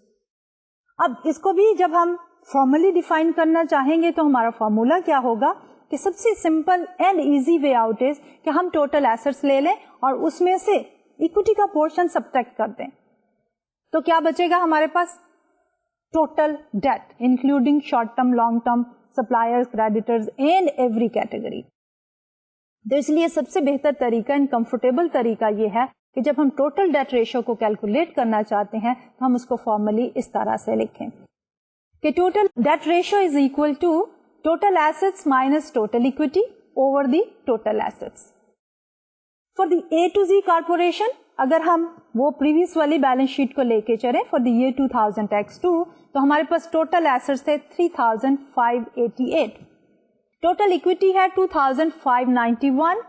اب اس کو بھی جب ہم فارملی ڈیفائن کرنا چاہیں گے تو ہمارا فارمولا کیا ہوگا کہ سب سے simple and easy way out is کہ ہم ٹوٹل ایسٹس لے لیں اور اس میں سے اکوٹی کا پورشن سبٹریکٹ کر دیں. تو کیا بچے گا ہمارے پاس؟ Total debt including short term long term suppliers creditors and every category. تو اس لیے سب سے بہتر طریقہ اینڈ کمفرٹیبل طریقہ یہ ہے کہ جب ہم ٹوٹل ڈیٹ ریشو کو کیلکولیٹ کرنا چاہتے ہیں تو ہم اس کو فارملی اس طرح سے لکھیں کہ total debt ratio is equal to total assets minus total equity over the total assets. For the A to Z corporation اگر ہم وہ پریویس والی بیلنس شیٹ کو لے کے چلیں فار دی ایئر 2000X2 تو ہمارے پاس ٹوٹل ایسٹس تھے 3588, ٹوٹل اکویٹی ہے 2591.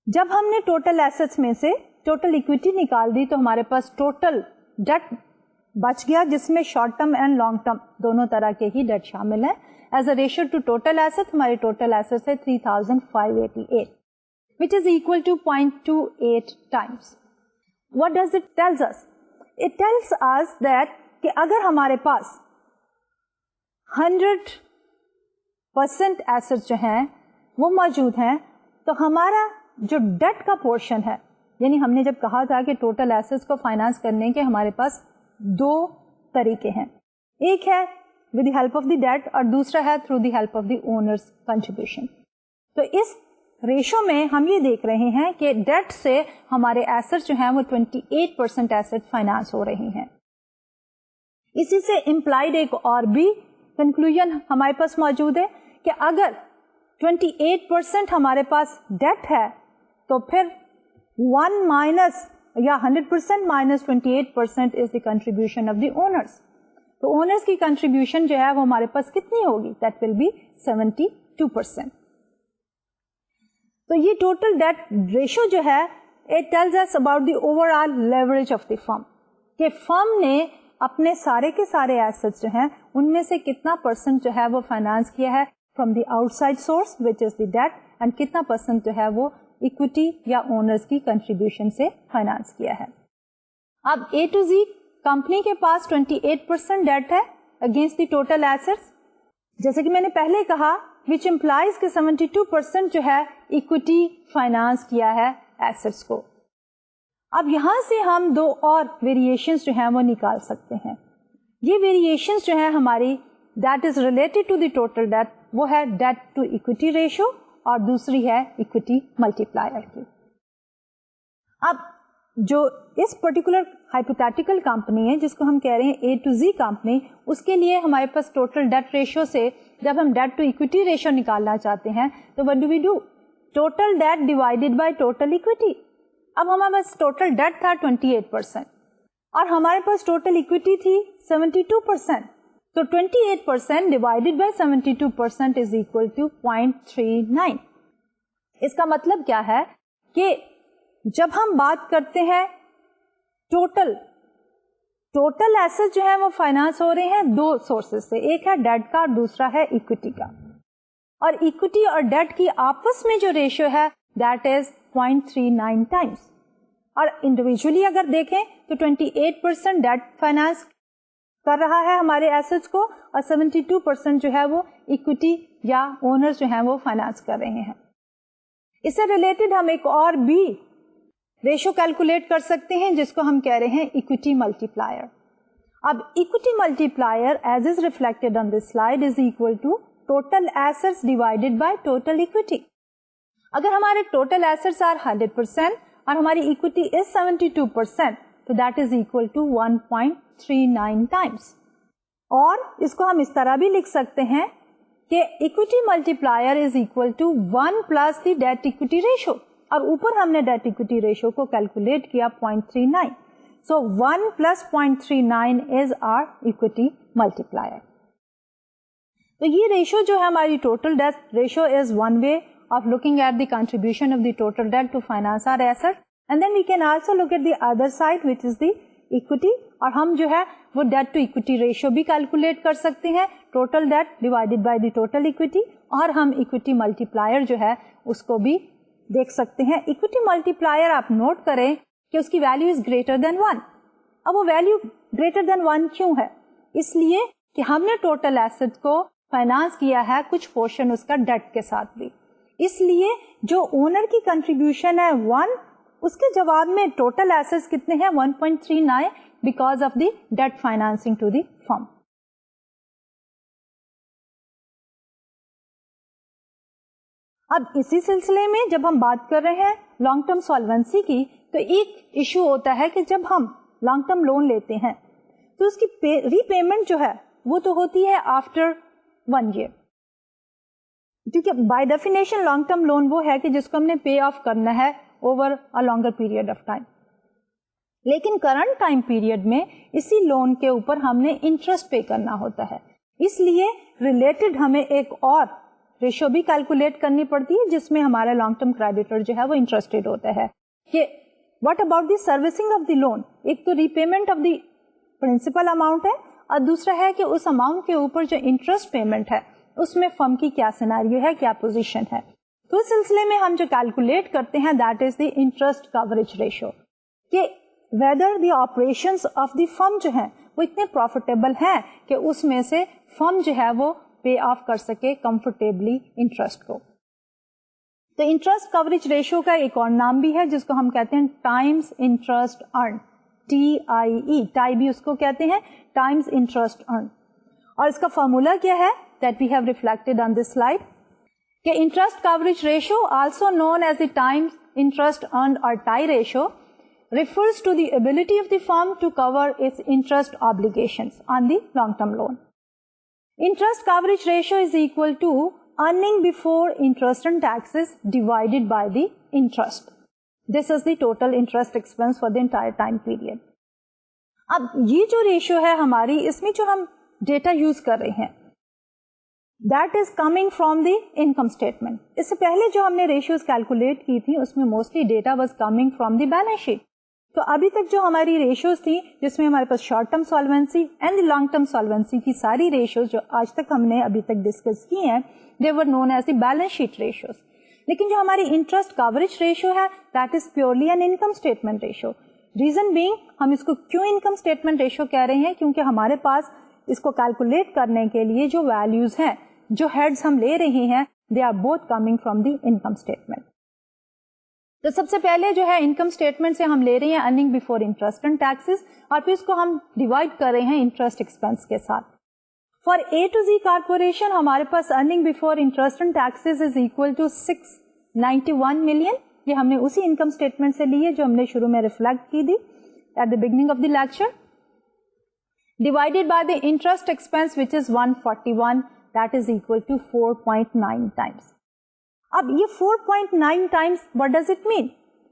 جب ہم نے ٹوٹل ایسٹس میں سے ٹوٹل اکویٹی نکال دی تو ہمارے پاس ٹوٹل ڈیٹ بچ گیا جس میں short term and long term دونوں طرح کے ہی ڈیٹ شامل ہیں. As a ratio to total asset ہمارے ٹوٹل ایسٹ ہے 3588 which is equal to 0.28 times. What does it tells us? It tells us that کہ اگر ہمارے پاس 100% ایسٹ جو ہیں وہ موجود ہیں تو ہمارا جو ڈیٹ کا پورشن ہے، یعنی ہم نے جب کہا تھا کہ ٹوٹل ایسٹ کو فائنانس کرنے کے ہمارے پاس دو طریقے ہیں، ایک ہے with the help of the debt اور دوسرا ہے through the help of the owner's contribution. تو اس ریشو میں ہم یہ دیکھ رہے ہیں کہ ڈیٹ سے ہمارے ایسٹ جو ہیں وہ 28% ایسٹ فائنانس ہو رہی ہیں. اسی سے امپلائڈ ایک اور بھی کنکلوژن ہمارے پاس موجود ہے کہ اگر 28% ہمارے پاس ڈیٹ ہے تو پھر 1 مائنس یا 100% minus 28% is the contribution of the owners. تو اونرس کی کنٹریبیوشن جو ہے وہ ہمارے پاس کتنی ہوگی؟ That will be 72%. تو یہ ٹوٹل ڈیٹ ریشو جو ہے it tells us about the overall leverage of the firm کہ فرم نے اپنے سارے کے سارے ایسٹس جو ہیں ان میں سے کتنا پرسنٹ جو ہے وہ فائنانس کیا ہے from the out side source which is the debt and کتنا پرسنٹ جو ہے وہ اکویٹی یا اونرس کی کنٹریبیوشن سے فائنانس کیا ہے. اب اے ٹو زی کمپنی کے پاس 28% ڈیٹ ہے اگینسٹ دی ٹوٹل ایسٹس، جیسے کہ میں نے پہلے کہا which implies کہ 72% جو ہے equity فائنانس کیا ہے ایسٹس کو. اب یہاں سے ہم دو اور ویریشنز جو ہیں وہ نکال سکتے ہیں. یہ ویریشنز جو ہیں ہماری that is related to the total debt وہ ہے debt to equity ratio اور دوسری ہے equity multiplier کی. اب جو اس پرٹیکولر ہائپوتھیٹیکل کمپنی ہے جس کو ہم کہہ رہے ہیں اے ٹو زی کمپنی، اس کے لیے ہمارے پاس ٹوٹل ڈیٹ ریشو سے جب ہم ڈیٹ ٹو اکویٹی ریشو نکالنا چاہتے ہیں تو what do we do؟ Total debt divided by total equity. اب ہمارے پاس ٹوٹل ڈیٹ تھا 28% اور ہمارے پاس ٹوٹل اکویٹی تھی 72%. تو 28% divided by 72% is equal to 0.39. اس کا مطلب کیا ہے کہ جب ہم بات کرتے ہیں ٹوٹل ایسٹ جو ہے وہ فائنانس ہو رہے ہیں دو سورسز سے، ایک ہے ڈیٹ کا اور دوسرا ہے اکویٹی کا. اور اکویٹی اور ڈیٹ کی آپس میں جو ریشیو ہے دیٹ از 0.39 ٹائمس. اور انڈیویجلی اگر دیکھیں تو 28% ڈیٹ فائنانس کر رہا ہے ہمارے ایسٹس کو اور 72% جو ہے وہ اکویٹی یا اونرز جو ہیں وہ فائنانس کر رہے ہیں. اس سے ریلیٹڈ ہم ایک اور بھی ریشو کیلکولیٹ کر سکتے ہیں جس کو ہم کہہ رہے ہیں اکویٹی ملٹی-پلائر. اب equity multiplier as is reflected on this slide is equal to total assets divided by total equity. اگر ہمارے ٹوٹل ایسٹس آر 100% اور ہماری equity is 72%, تو that is equal to 1.39 times. اور اس کو ہم اس طرح بھی لکھ سکتے ہیں کہ equity multiplier is equal to 1 plus the debt equity ratio, اور اوپر ہم نے debt equity ratio کو کیلکولیٹ کیا 0.39. So 1 plus 0.39 is our equity multiplier. تو یہ ریشو جو ہے ہماری total debt ratio is one way of looking at the contribution of the total debt to finance our asset, and then we can also look at the other side which is the equity, اور ہم جو ہے وہ debt to equity ratio بھی calculate کر سکتے ہیں, total debt divided by the total equity, اور ہم اکوٹی ملٹی پلائر جو ہے اس کو بھی دیکھ سکتے ہیں. اکوٹی ملٹی پلائر آپ نوٹ کریں کہ اس کی ویلو از گریٹر دین 1. اب وہ ویلو گریٹر دین 1 کیوں ہے؟ اس لیے کہ ہم نے ٹوٹل ایسٹ کو فائنانس کیا ہے کچھ پورشن اس کا ڈیٹ کے ساتھ بھی, اس لیے جو اونر کی کنٹریبیوشن ہے 1, اس کے جواب میں ٹوٹل ایسٹس کتنے ہیں 1.39 because of the debt financing to the firm. اب اسی سلسلے میں جب ہم بات کر رہے ہیں لانگ ٹرم سالوینسی کی, تو ایک ایشو ہوتا ہے کہ جب ہم لانگ ٹرم لون لیتے ہیں تو اس کی ری پیمنٹ جو ہے وہ تو ہوتی ہے آفٹر 1 year, کیونکہ by definition long term loan وہ ہے کہ جس کو ہم نے پے آف کرنا ہے over a longer period of time. لیکن کرنٹ ٹائم پیریڈ میں اسی لون کے اوپر ہم نے انٹرسٹ پے کرنا ہوتا ہے, اس لیے ریلیٹڈ ہمیں ایک اور ریشو بھی کیلکولیٹ کرنی پڑتی ہے جس میں ہمارا لانگ ٹرم کریڈیٹر جو ہے وہ انٹرسٹڈ ہوتا ہے کہ what about the servicing of the loan. ایک تو repayment of the principal amount ہے, اور دوسرا ہے کہ اس اماؤنٹ کے اوپر جو انٹرسٹ پیمنٹ ہے اس میں فرم کی کیا سیناریو ہے, کیا پوزیشن ہے. تو اس سلسلے میں ہم جو کیلکولیٹ کرتے ہیں that is the interest coverage ratio, کہ whether the operations of the firm جو ہیں وہ اتنے پروفیٹیبل ہیں کہ اس میں سے فرم جو ہے وہ پے آف کر سکے کمفرٹیبلی انٹرسٹ کو. تو انٹرسٹ کوریج ریشو کا ایک اور نام بھی ہے جس کو ہم کہتے ہیں Times interest earn, TIE, tie بھی اس کو کہتے ہیں, ٹائمز انٹرسٹ ارن. اور اس کا فارمولا کیا ہے that we have reflected on this slide, کہ interest coverage ratio, also known as the times interest earned or TIE ratio, refers to the ability of the firm to cover its interest obligations on the long-term loan. Interest coverage ratio is equal to earning before interest and taxes divided by the interest. This is the total interest expense for the entire time period. اب یہ جو ratio ہے ہماری, اس میں جو ہم data use کر رہے ہیں that is coming from the income statement. اس سے پہلے جو ہم نے ریشیوز کیلکولیٹ کی تھی اس میں mostly data was coming from the balance sheet. تو ابھی تک جو ہماری ریشیوز تھی جس میں ہمارے پاس short term solvency and long term solvency کی ساری ریشیوز جو آج تک ہم نے ابھی تک ڈسکس کی ہیں they were known as the balance sheet ratios. لیکن جو ہماری انٹرسٹ کوریج ریشو ہے that is purely an income statement ratio. Reason being, ہم اس کو کیوں انکم اسٹیٹمنٹ ریشو کہہ رہے ہیں, کیونکہ ہمارے پاس اس کو کیلکولیٹ کرنے کے لیے جو ویلیوز ہیں, جو ہیڈز ہم لے رہے ہیں, they are both coming from the income statement. تو سب سے پہلے جو ہے انکم اسٹیٹمنٹ سے ہم لے رہے ہیں earning before interest and taxes, اور پھر اس کو ہم ڈیوائڈ کر رہے ہیں انٹرسٹ ایکسپینس کے ساتھ. For A to Z corporation ہمارے پاس earning before interest and taxes is equal to 691 million. یہ ہم نے اسی انکم اسٹیٹمنٹ سے لی ہے جو ہم نے شروع میں ریفلیکٹ کی تھی at the beginning of the lecture, divided by the interest expense which is 141, that is equal to 4.9 times. اب یہ 4.9 times what does it mean?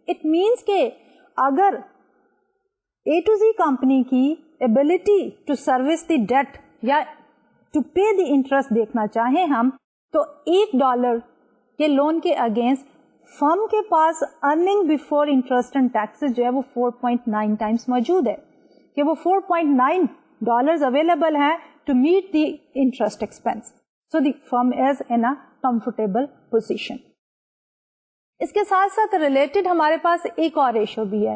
It means کہ اگر A to Z کمپنی کی ability to service the debt یا to pay the interest دیکھنا چاہیں ہم, تو $1 کے لون کے اگینسٹ فرم کے پاس earning before interest and taxes جو ہے وہ 4.9 times موجود ہے, کہ وہ $4.9 اویلیبل ہے to meet the interest expense. So the firm is in a comfortable position. اس کے ساتھ ساتھ ریلیٹڈ ہمارے پاس ایک اور ریشو بھی ہے,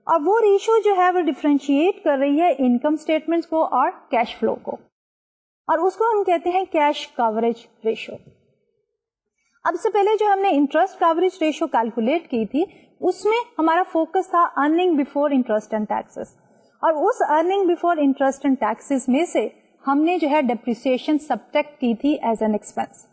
اور وہ ریشو جو ہے وہ ڈیفرینشیٹ کر رہی ہے انکم اسٹیٹمنٹ کو اور کیش فلو کو, اور اس کو ہم کہتے ہیں کیش کوریج ریشو. اب سے پہلے جو ہم نے انٹرسٹ کوریج ریشو کیلکولیٹ کی تھی اس میں ہمارا فوکس تھا earning before interest and taxes, اور اس earning before interest and taxes میں سے ہم نے جو ہے ڈیپریسیشن سبٹریکٹ کی تھی ایز این ایکسپینس.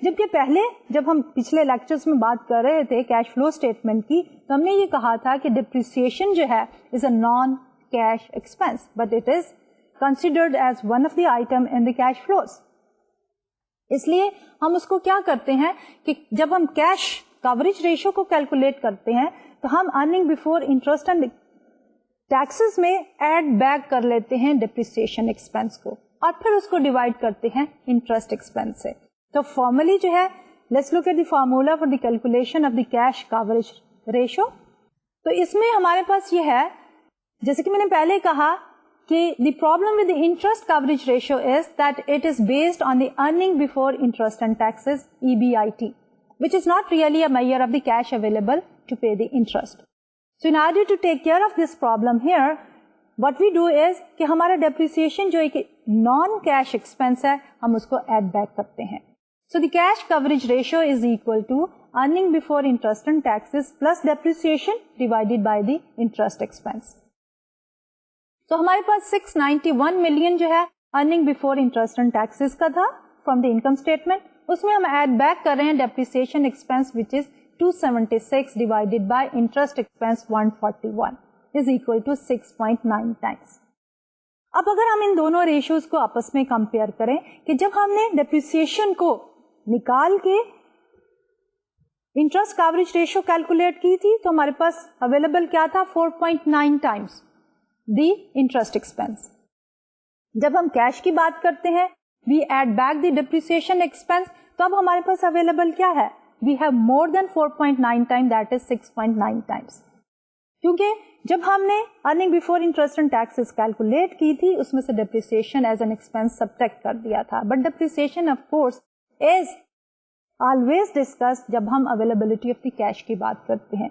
جبکہ پہلے جب ہم پچھلے لیکچرز میں بات کر رہے تھے کیش فلو اسٹیٹمنٹ کی تو ہم نے یہ کہا تھا کہ ڈپریسیشن جو ہے is a non cash expense but it is considered as one of the item in the cash flows. اس لیے ہم اس کو کیا کرتے ہیں کہ جب ہم کیش کوریج ریشو کو کیلکولیٹ کرتے ہیں تو ہم earning before interest and taxes میں ایڈ بیک کر لیتے ہیں ڈپریسیشن ایکسپینس کو اور پھر اس کو ڈیوائڈ کرتے ہیں انٹرسٹ ایکسپینس سے. تو فارملی جو ہے let's look at the formula for the calculation of the cash coverage ratio. تو اس میں ہمارے پاس یہ ہے جیسے کہ میں نے پہلے کہا کہ the problem with the interest coverage ratio is that it is based on the earning before interest and taxes EBIT, which is not really a measure of the cash available to pay the interest. So in order to take care of this problem here, what we do is کہ ہمارا depreciation جو ایک non cash expense ہے ہم اس کو add back کرتے ہیں. So the cash coverage ratio is equal to earning before interest and taxes plus depreciation divided by the interest expense. تو ہمارے پاس 691 ملین جو ہے earning before interest and taxes کا تھا فرام دی انکم اسٹیٹمنٹ. اس میں ہم ایڈ بیک کر رہے ہیں depreciation expense which is 276 divided by interest expense 141 is equal to 6.9 times. اب اگر ہم ان دونوں ریشیوز کو آپس میں کمپیئر کریں کہ جب ہم نے ڈیپریسیشن کو نکال کے انٹرسٹ کوریج ریشو کیلکولیٹ کی تھی تو ہمارے پاس اویلیبل کیا تھا 4.9 ٹائمس دی انٹرسٹ ایکسپینس. جب ہم کیش کی بات کرتے ہیں we add back the depreciation expense تو اب ہمارے پاس اویلیبل کیا ہے we have more than 4.9 time that is 6.9 times. کیونکہ جب ہم نے earning before interest and taxes calculate کی تھی اس میں سے depreciation as an expense subtract کر دیا تھا but depreciation of course is always discussed جب ہم اویلیبلٹی آف دی کیش کی بات کرتے ہیں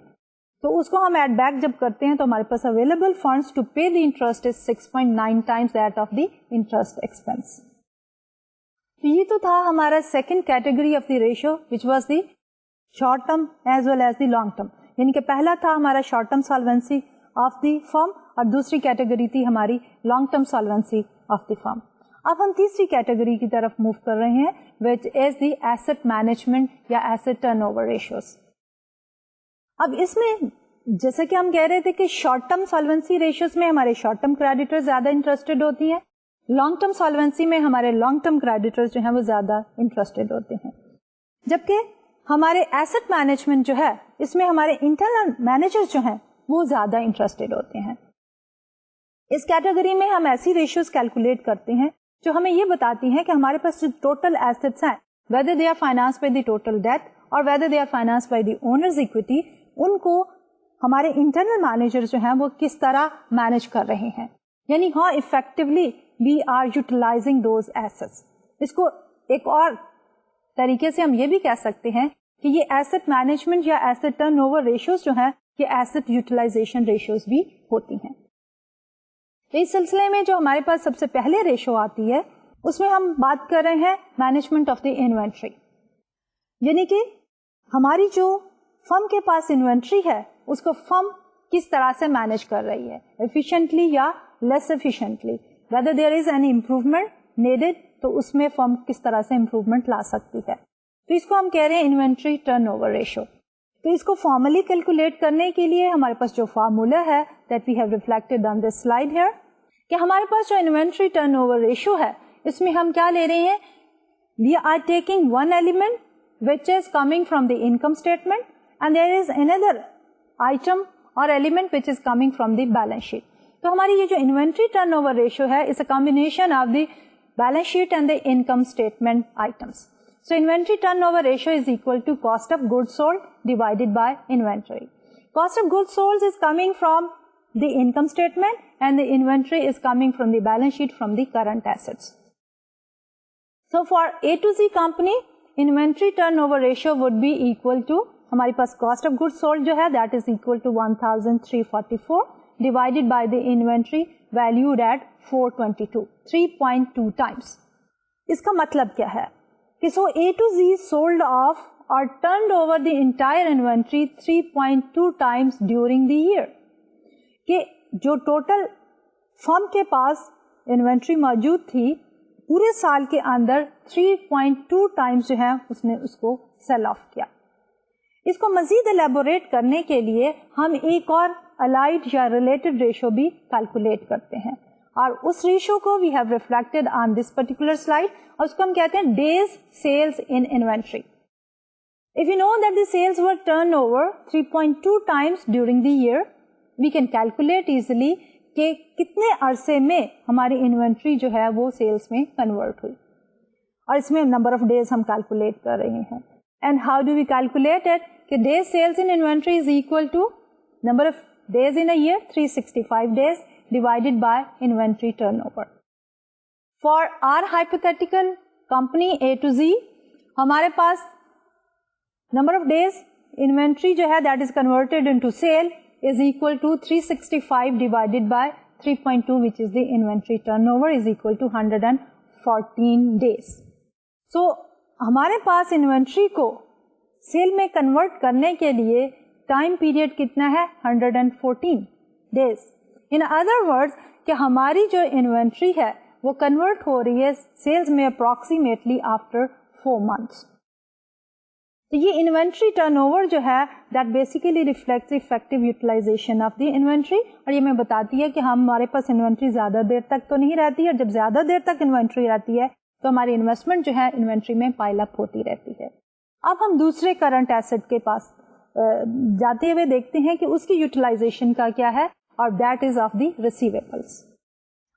تو اس کو ہم ایڈ بیک جب کرتے ہیں تو ہمارے پاس available funds to pay the interest is 6.9 times that of the interest expense. یہ تو تھا ہمارا second category of the ratio which was the short term as well as the long term. یعنی کہ پہلا تھا ہمارا short term solvency of the firm اور دوسری کیٹیگری تھی ہماری long term solvency of the firm. اب ہم تیسری کیٹیگری کی طرف موو کر رہے ہیں which is the asset management یا ایسٹ ٹرن اوور ریشوز. اب اس میں جیسے کہ ہم کہہ رہے تھے کہ شارٹ ٹرم سالوینسی ریشیوز میں ہمارے شارٹ ٹرم کریڈیٹر زیادہ انٹرسٹڈ ہوتی ہیں, لانگ ٹرم سالوینسی میں ہمارے لانگ ٹرم کریڈیٹر جو ہیں وہ زیادہ انٹرسٹڈ ہوتے ہیں. جبکہ ہمارے ایسٹ مینجمنٹ جو ہے اس میں ہمارے انٹرنل مینیجر جو ہیں وہ زیادہ انٹرسٹڈ ہوتے ہیں. اس کیٹیگری میں ہم ایسی ریشیوز کیلکولیٹ کرتے ہیں جو ہمیں یہ بتاتی ہیں کہ ہمارے پاس جو ٹوٹل ایسٹس ہیں whether they are financed by the total debt or whether they are financed by the owner's equity, ان کو ہمارے انٹرنل مینیجر جو ہیں وہ کس طرح مینج کر رہے ہیں, یعنی ہاں effectively we are utilising those assets. اس کو ایک اور طریقے سے ہم یہ بھی کہہ سکتے ہیں کہ یہ ایسٹ مینجمنٹ یا ایسٹ ٹرن اوور ریشیوز جو ہیں یہ ایسٹ یوٹیلائزیشن ریشیوز بھی ہوتی ہیں. اس سلسلے میں جو ہمارے پاس سب سے پہلے ریشو آتی ہے اس میں ہم بات کر رہے ہیں مینجمنٹ آف دی انوینٹری. یعنی کہ ہماری جو فرم کے پاس انوینٹری ہے اس کو فرم کس طرح سے مینج کر رہی ہے, ایفیشینٹلی یا لیس efficiently, whether there is any improvement needed تو اس میں فرم کس طرح سے امپروومنٹ لا سکتی ہے. تو اس کو ہم کہہ رہے ہیں انوینٹری ٹرن اوور ریشو. تو اس کو فارملی کیلکولیٹ کرنے کے لیے ہمارے پاس جو فارمولا ہے that we have reflected on this slide here کہ ہمارے پاس جو انوینٹری ٹرن اوور ریشو ہے اس میں ہم کیا لے رہے ہیں we are taking one element which is coming from the income statement and there is another item or element which is coming from the balance sheet. تو ہماری یہ جو inventory turnover ratio ہے is a combination of the balance sheet and the income statement items. So inventory turnover ratio is equal to cost of goods sold divided by inventory. Cost of goods sold is coming from the income statement and the inventory is coming from the balance sheet from the current assets. So for A to Z company, inventory turnover ratio would be equal to ہمارے پاس cost of goods sold جو ہے that is equal to 1344 divided by the inventory valued at 422, 3.2 times. اس کا مطلب کیا ہے کہ so A to Z sold off or turned over the entire inventory 3.2 times during the year. کہ جو total فرم کے پاس انوینٹری موجود تھی پورے سال کے اندر 3.2 ٹائمز جو ہے اس نے اس کو سیل آف کیا. اس کو مزید الیبوریٹ کرنے کے لیے ہم ایک اور الائڈ یا ریلیٹڈ ریشو بھی کیلکولیٹ کرتے ہیں, اور اس ریشو کو we have reflected on this particular slide, اور اس کو ہم کہتے ہیں days sales in inventory. If you know that the sales were turned over 3.2 times during the year, we can calculate easily کہ کتنے عرصے میں ہماری انوینٹری جو ہے وہ سیلز میں کنورٹ ہوئی, اور اس میں نمبر آف ڈیز ہم کیلکولیٹ کر رہے ہیں. And how do we calculate it, کہ days sales in inventory is equal to number of days in a year 365 days divided by inventory turnover. For our hypothetical company A to Z, ہمارے پاس number of days inventory جو ہے that is converted into sale is equal to 365 divided by 3.2, which is the inventory turnover, is equal to 114 days. So ہمارے پاس inventory کو cell میں convert کرنے کے لیے time period کتنا ہے, 114 days. ان ادر ورڈز کہ ہماری جو انوینٹری ہے وہ کنورٹ ہو رہی ہے سیلز میں اپروکسیمیٹلی آفٹر 4 months. تو یہ انوینٹری ٹرن اوور جو ہے that basically reflects effective utilisation of the inventory, اور یہ میں بتاتی ہے کہ ہمارے پاس انوینٹری زیادہ دیر تک تو نہیں رہتی, اور جب زیادہ دیر تک انوینٹری رہتی ہے تو ہماری انویسٹمنٹ جو ہے انوینٹری میں پائل اپ ہوتی رہتی ہے. اب ہم دوسرے کرنٹ ایسٹ کے پاس جاتے ہوئے دیکھتے ہیں کہ اس کی یوٹیلائزیشن کا کیا ہے, اور that is of the receivables.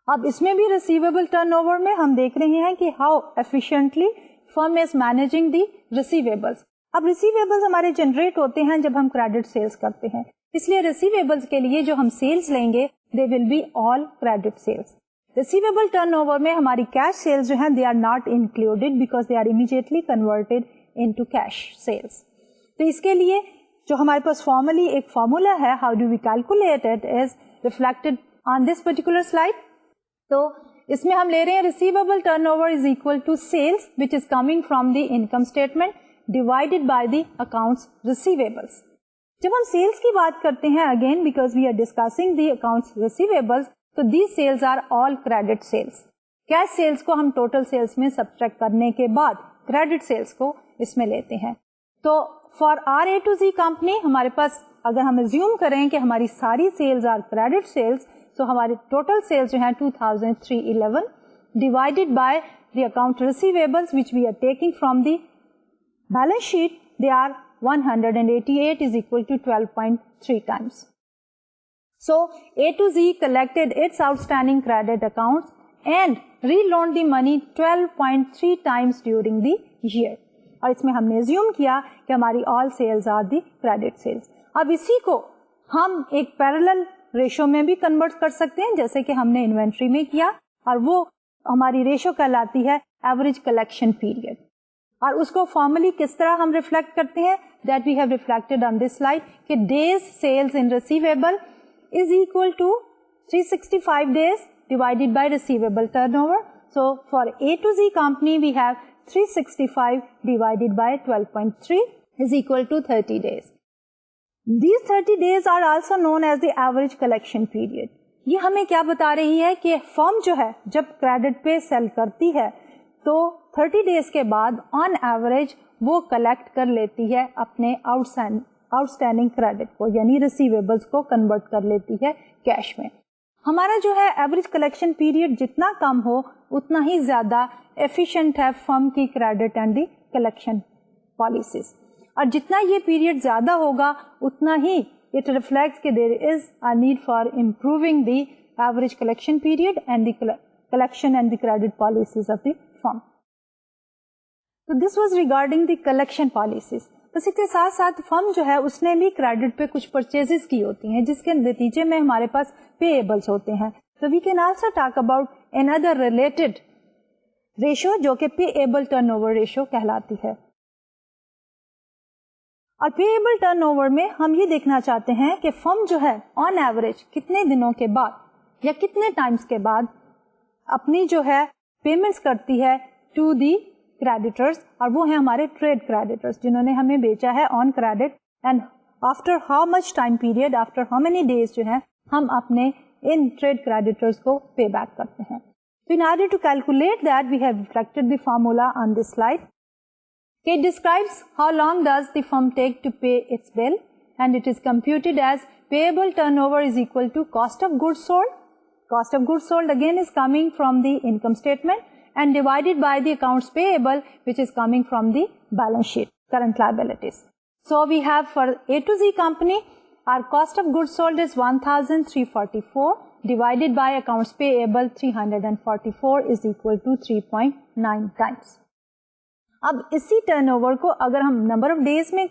اب اس میں بھی ریسیویبل ٹرن اوور میں ہم دیکھ رہے ہیں کہ how efficiently firm is managing the receivables. اب ریسیویبلس ہمارے جنریٹ ہوتے ہیں جب ہم کریڈٹ سیلز کرتے ہیں, اس لیے ریسیویبلس کے لیے جو ہم سیلز لیں گے they will be all credit sales. Receivable turnover میں ہماری کیش سیلز جو ہیں they are not included because they are immediately converted into cash sales. تو اس کے لیے جو ہمارے پاس فارملی ایک فارمولا ہے, how do we calculate it, is reflected on this particular slide. تو اس میں ہم لے رہے ہیں receivable turnover is equal to sales which is coming from the income statement divided by the accounts receivables. جب ہم سیلز کی بات کرتے ہیں again because we are discussing the accounts receivables, تو these sales are all credit sales. Cash sales کو ہم total sales میں سبٹریکٹ کرنے کے بعد کریڈٹ سیلز کو اس میں لیتے ہیں. تو for our A to Z company ہمارے پاس اگر ہم ایزیوم کریں کہ ہماری ساری سیلز آر کریڈٹ سیلز, تو ہماری ٹوٹل سیلز جو ہیں 2311 divided by the account receivables which we are taking from the balance sheet, they are 188 is equal to 12.3 times. So A to Z collected its outstanding credit accounts and reloaned the money 12.3 times during the year. اور اس میں ہم نے assume کیا کہ ہماری all sales are the credit sales. اب اسی کو ہم ایک parallel ریشو میں بھی کنورٹ کر سکتے ہیں جیسے کہ ہم نے انوینٹری میں کیا, اور وہ ہماری ریشو کہلاتی ہے ایوریج کلیکشن پیریڈ. اور اس کو فارملی کس طرح ہم ریفلیکٹ کرتے ہیں, that we have reflected on this slide, کہ days sales in receivable is equal to 365 days divided by receivable turnover. So for A to Z company we have 365 divided by 12.3 is equal to 30 days. These 30 days are also known as the average collection period. یہ ہمیں کیا بتا رہی ہے کہ فرم جو ہے جب کریڈٹ پہ سیل کرتی ہے تو 30 days کے بعد آن ایوریج وہ کلیکٹ کر لیتی ہے اپنے آؤٹ اسٹینڈنگ کریڈٹ کو, یعنی ریسیویبلس کو کنورٹ کر لیتی ہے کیش میں. ہمارا جو ہے ایوریج کلیکشن پیریڈ جتنا کم ہو اتنا ہی زیادہ ایفیشینٹ ہے فرم کی credit and the collection policies, اور جتنا یہ پیریڈ زیادہ ہوگا اتنا ہی اٹ ریفلیکٹس کہ there is a need for improving the average collection period and the collection and the credit policies of the firm. تو this was regarding the collection policies. اسی کے ساتھ ساتھ فرم جو ہے اس نے بھی کریڈٹ پہ کچھ پرچیزز کی ہوتی ہیں جس کے نتیجے میں ہمارے پاس پے ایبلس ہوتے ہیں. تو we can also talk about an other related ratio جو کہ payable turnover ratio کہلاتی ہے. اور پے ایبل ٹرن اوور میں ہم یہ دیکھنا چاہتے ہیں کہ فرم جو ہے آن ایوریج کتنے دنوں کے بعد یا کتنے ٹائمز کے بعد اپنی جو ہے پیمنٹس کرتی ہے ٹو دی کریڈیٹرز, اور وہ ہیں ہمارے ٹریڈ کریڈیٹرز جنہوں نے ہمیں بیچا ہے آن credit, and after how much time period, after how many days جو ہے ہم اپنے ان ٹریڈ کریڈیٹرز کو پے بیک کرتے ہیں. So in order to calculate that, we have reflected the formula on this slide. It describes how long does the firm take to pay its bill, and it is computed as payable turnover is equal to cost of goods sold. Cost of goods sold again is coming from the income statement and divided by the accounts payable, which is coming from the balance sheet, current liabilities. So we have for A to Z company, our cost of goods sold is 1,344 divided by accounts payable 344 is equal to 3.9 times. اب اسی turn over کو اگر ہم number of days میں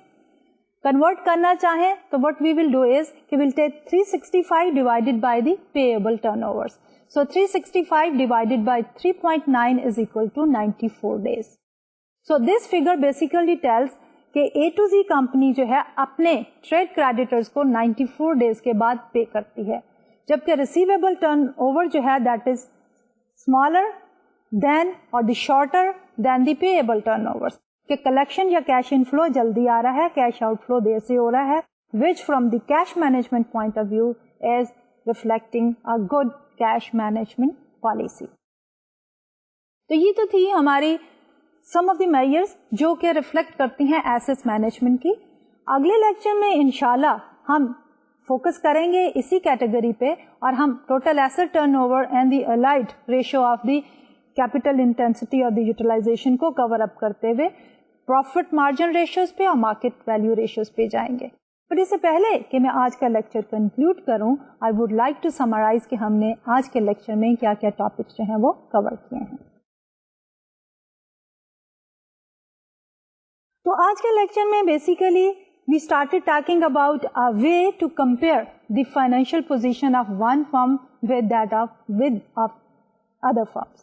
convert کرنا چاہیں تو what we will do is we will take 365 divided by the payable turnovers. So 365 divided by 3.9 is equal to 94 days. So this figure basically tells کہ A to Z company جو ہے اپنے trade creditors کو 94 days کے بعد پے کرتی ہے، جبکہ ریسیویبل ٹرن اوور جو ہے دیٹ از اسمالر دین اور the shorter than the payable turn over, کہ کلیکشن یا کیش ان فلو جلدی آ رہا ہے، کیش آؤٹ فلو دیر سے ہو رہا ہے، which from the cash management point of view is reflecting a good cash management policy. تو یہ تو تھی ہماری سم آف دی میجرز جو کہ ریفلیکٹ کرتی ہیں ایسیٹس مینجمنٹ کی. اگلے لیکچر میں انشاءاللہ ہم فوکس کریں گے اسی کیٹیگری پہ، اور ہم total asset turn over and the allied ratio of the capital intensity اور دی یوٹیلائزیشن کو کور اپ کرتے ہوئے پروفٹ مارجن ریشوز پہ اور مارکیٹ ویلیو ریشوز پہ جائیں گے. بٹ اس سے پہلے کہ میں آج کا لیکچر کنکلوڈ کروں، I would like to summarize کہ ہم نے آج کے لیکچر میں کیا کیا ٹاپکس جو ہیں وہ کور کیے ہیں. تو آج کے لیکچر میں basically we started talking about a way to compare the financial position of one firm with that of other firms.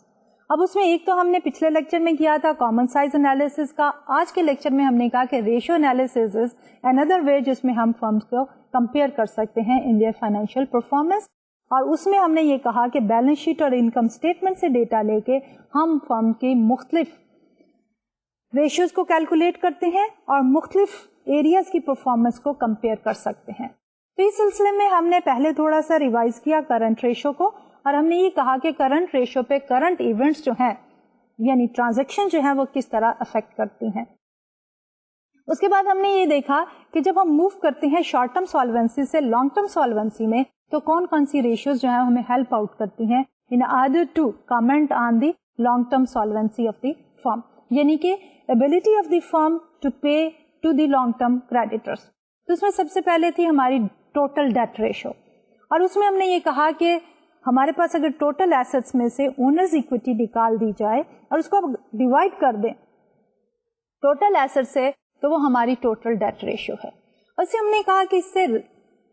اب اس میں ایک تو ہم نے پچھلے لیکچر میں کیا تھا کامن سائز انالیسس کا. آج کے لیکچر میں ہم نے کہا کہ ریشو انالیسس از another way جس میں ہم فرمز کو کمپیئر کر سکتے ہیں ان دیئر فائنینشیل پرفارمنس. اور اس میں ہم نے یہ کہا کہ بیلنس شیٹ اور انکم اسٹیٹمنٹ سے ڈیٹا لے کے ہم فرم کی مختلف ریشیوز کو کیلکولیٹ کرتے ہیں اور مختلف ایریاز کی پرفارمنس کو کمپیئر کر سکتے ہیں. تو اس سلسلے میں ہم نے پہلے تھوڑا سا ریوائز کیا کرنٹ ریشو کو، اور ہم نے یہ کہا کہ کرنٹ ریشو پہ کرنٹ ایونٹس جو ہیں یعنی ٹرانزیکشن جو ہیں وہ کس طرح افیکٹ کرتی ہیں. اس کے بعد ہم نے یہ دیکھا کہ جب ہم موو کرتے ہیں شارٹ ٹرم سالوینسی سے لانگ ٹرم سالوینسی میں تو کون کون سی ریشیوز جو ہیں ہمیں ہیلپ آؤٹ کرتی ہیں in order to comment on the long term solvency of the firm, یعنی کہ ability of the firm to pay to the long term creditors. تو اس میں سب سے پہلے تھی ہماری ٹوٹل ڈیٹ ریشو، اور اس میں ہم نے یہ کہا کہ ہمارے پاس اگر ٹوٹل ایسٹس میں سے اونرز ایکویٹی نکال دی جائے اور اس کو ڈیوائڈ کر دیں ٹوٹل ایسٹ سے تو وہ ہماری ٹوٹل ڈیٹ ریشو ہے. اور اسے ہم نے کہا کہ اس سے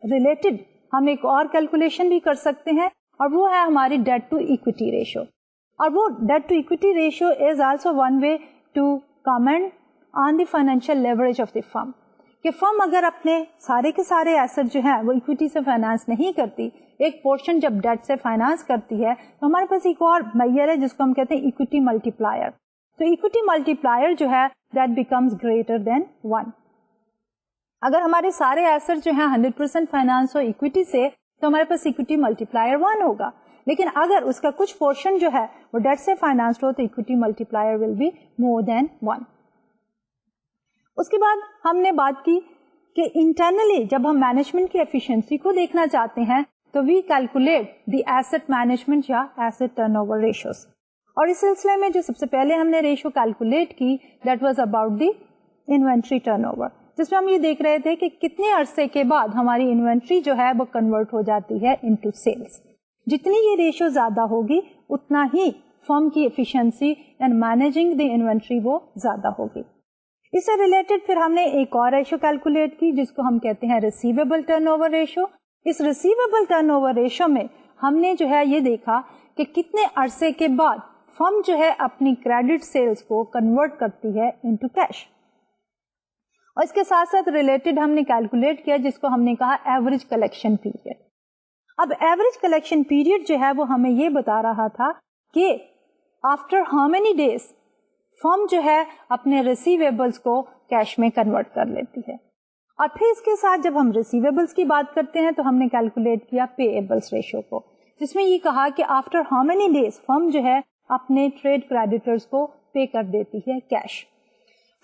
ریلیٹڈ ہم ایک اور کیلکولیشن بھی کر سکتے ہیں، اور وہ ہے ہماری ڈیٹ ٹو ایکویٹی ریشو. اور وہ debt to equity ratio is also one way to comment on the financial leverage of the firm, کہ فرم اگر اپنے سارے کے سارے ایسٹ جو ہیں وہ اکویٹی سے فائنانس نہیں کرتی، ایک پورشن جب ڈیٹ سے فائنانس کرتی ہے تو ہمارے پاس ایک اور میئر ہے جس کو ہم کہتے ہیں اکویٹی ملٹی پلائر. تو اکویٹی ملٹی پلائر جو ہے دیٹ بیکمز گریٹر دین 1. اگر ہمارے سارے ایسٹ جو ہیں 100% فائنانس ہو اکویٹی سے تو ہمارے پاس اکویٹی ملٹی پلائر 1 ہوگا، لیکن اگر اس کا کچھ پورشن جو ہے وہ ڈیٹ سے فائنانسڈ ہو تو equity multiplier will be more than 1. اس کے بعد ہم نے بات کی کہ انٹرنلی جب ہم مینجمنٹ کی ایفیشنسی کو دیکھنا چاہتے ہیں تو we calculate the asset management یا ایسٹ ٹرن اوور ریشوز. اور اس سلسلے میں جو سب سے پہلے ہم نے ریشو کیلکولیٹ کی that was about the inventory turn over, جس میں ہم یہ دیکھ رہے تھے کہ کتنے عرصے کے بعد ہماری انوینٹری جو ہے وہ کنورٹ ہو جاتی ہے انٹو سیلس. جتنی یہ ریشو زیادہ ہوگی اتنا ہی فرم کی efficiency and managing the inventory وہ زیادہ ہوگی. اس سے ریلیٹڈ پھر ہم نے ایک اور ریشو کیلکولیٹ کی جس کو ہم کہتے ہیں ریسیویبل ٹرن اوور ریشو. اس ریسیویبل ٹرن اوور ریشو میں ہم نے جو ہے یہ دیکھا کہ کتنے عرصے کے بعد فرم جو ہے اپنی کریڈٹ سیلز کو کنورٹ کرتی ہے انٹو کیش. اور اس کے ساتھ ساتھ ریلیٹڈ ہم نے کیلکولیٹ کیا جس کو ہم نے کہا ایوریج کلیکشن پیریڈ. اب ایوریج کلیکشن پیریڈ جو ہے وہ ہمیں یہ بتا رہا تھا کہ آفٹر ہاؤ مینی ڈیز فرم جو ہے اپنے ریسیویبلس کو کیش میں کنورٹ کر لیتی ہے. اور پھر اس کے ساتھ جب ہم ریسیویبلس کی بات کرتے ہیں تو ہم نے کیلکولیٹ کیا پے ایبلس ریشو کو، جس میں یہ کہا کہ آفٹر ہاؤ مینی ڈیز فرم جو ہے اپنے ٹریڈ کریڈیٹرز کو پے کر دیتی ہے cash.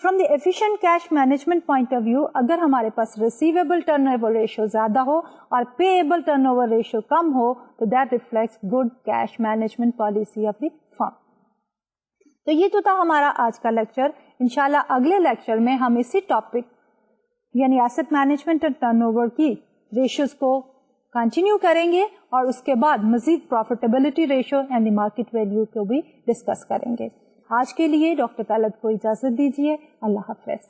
From the efficient cash management point of view اگر ہمارے پاس ریسیویبل ٹرن اوور ریشو زیادہ ہو اور payable turnover ratio کم ہو تو that reflects good cash management policy of the firm. تو یہ تو تھا ہمارا آج کا لیکچر. انشاءاللہ اگلے لیکچر میں ہم اسی ٹاپک یعنی ایسٹ مینجمنٹ اور ٹرن اوور کی ریشوز کو کنٹینیو کریں گے اور اس کے بعد مزید profitability ratio and the market value کو بھی ڈسکس کریں گے. آج کے لیے ڈاکٹر طلعت کو اجازت دیجیے. اللہ حافظ.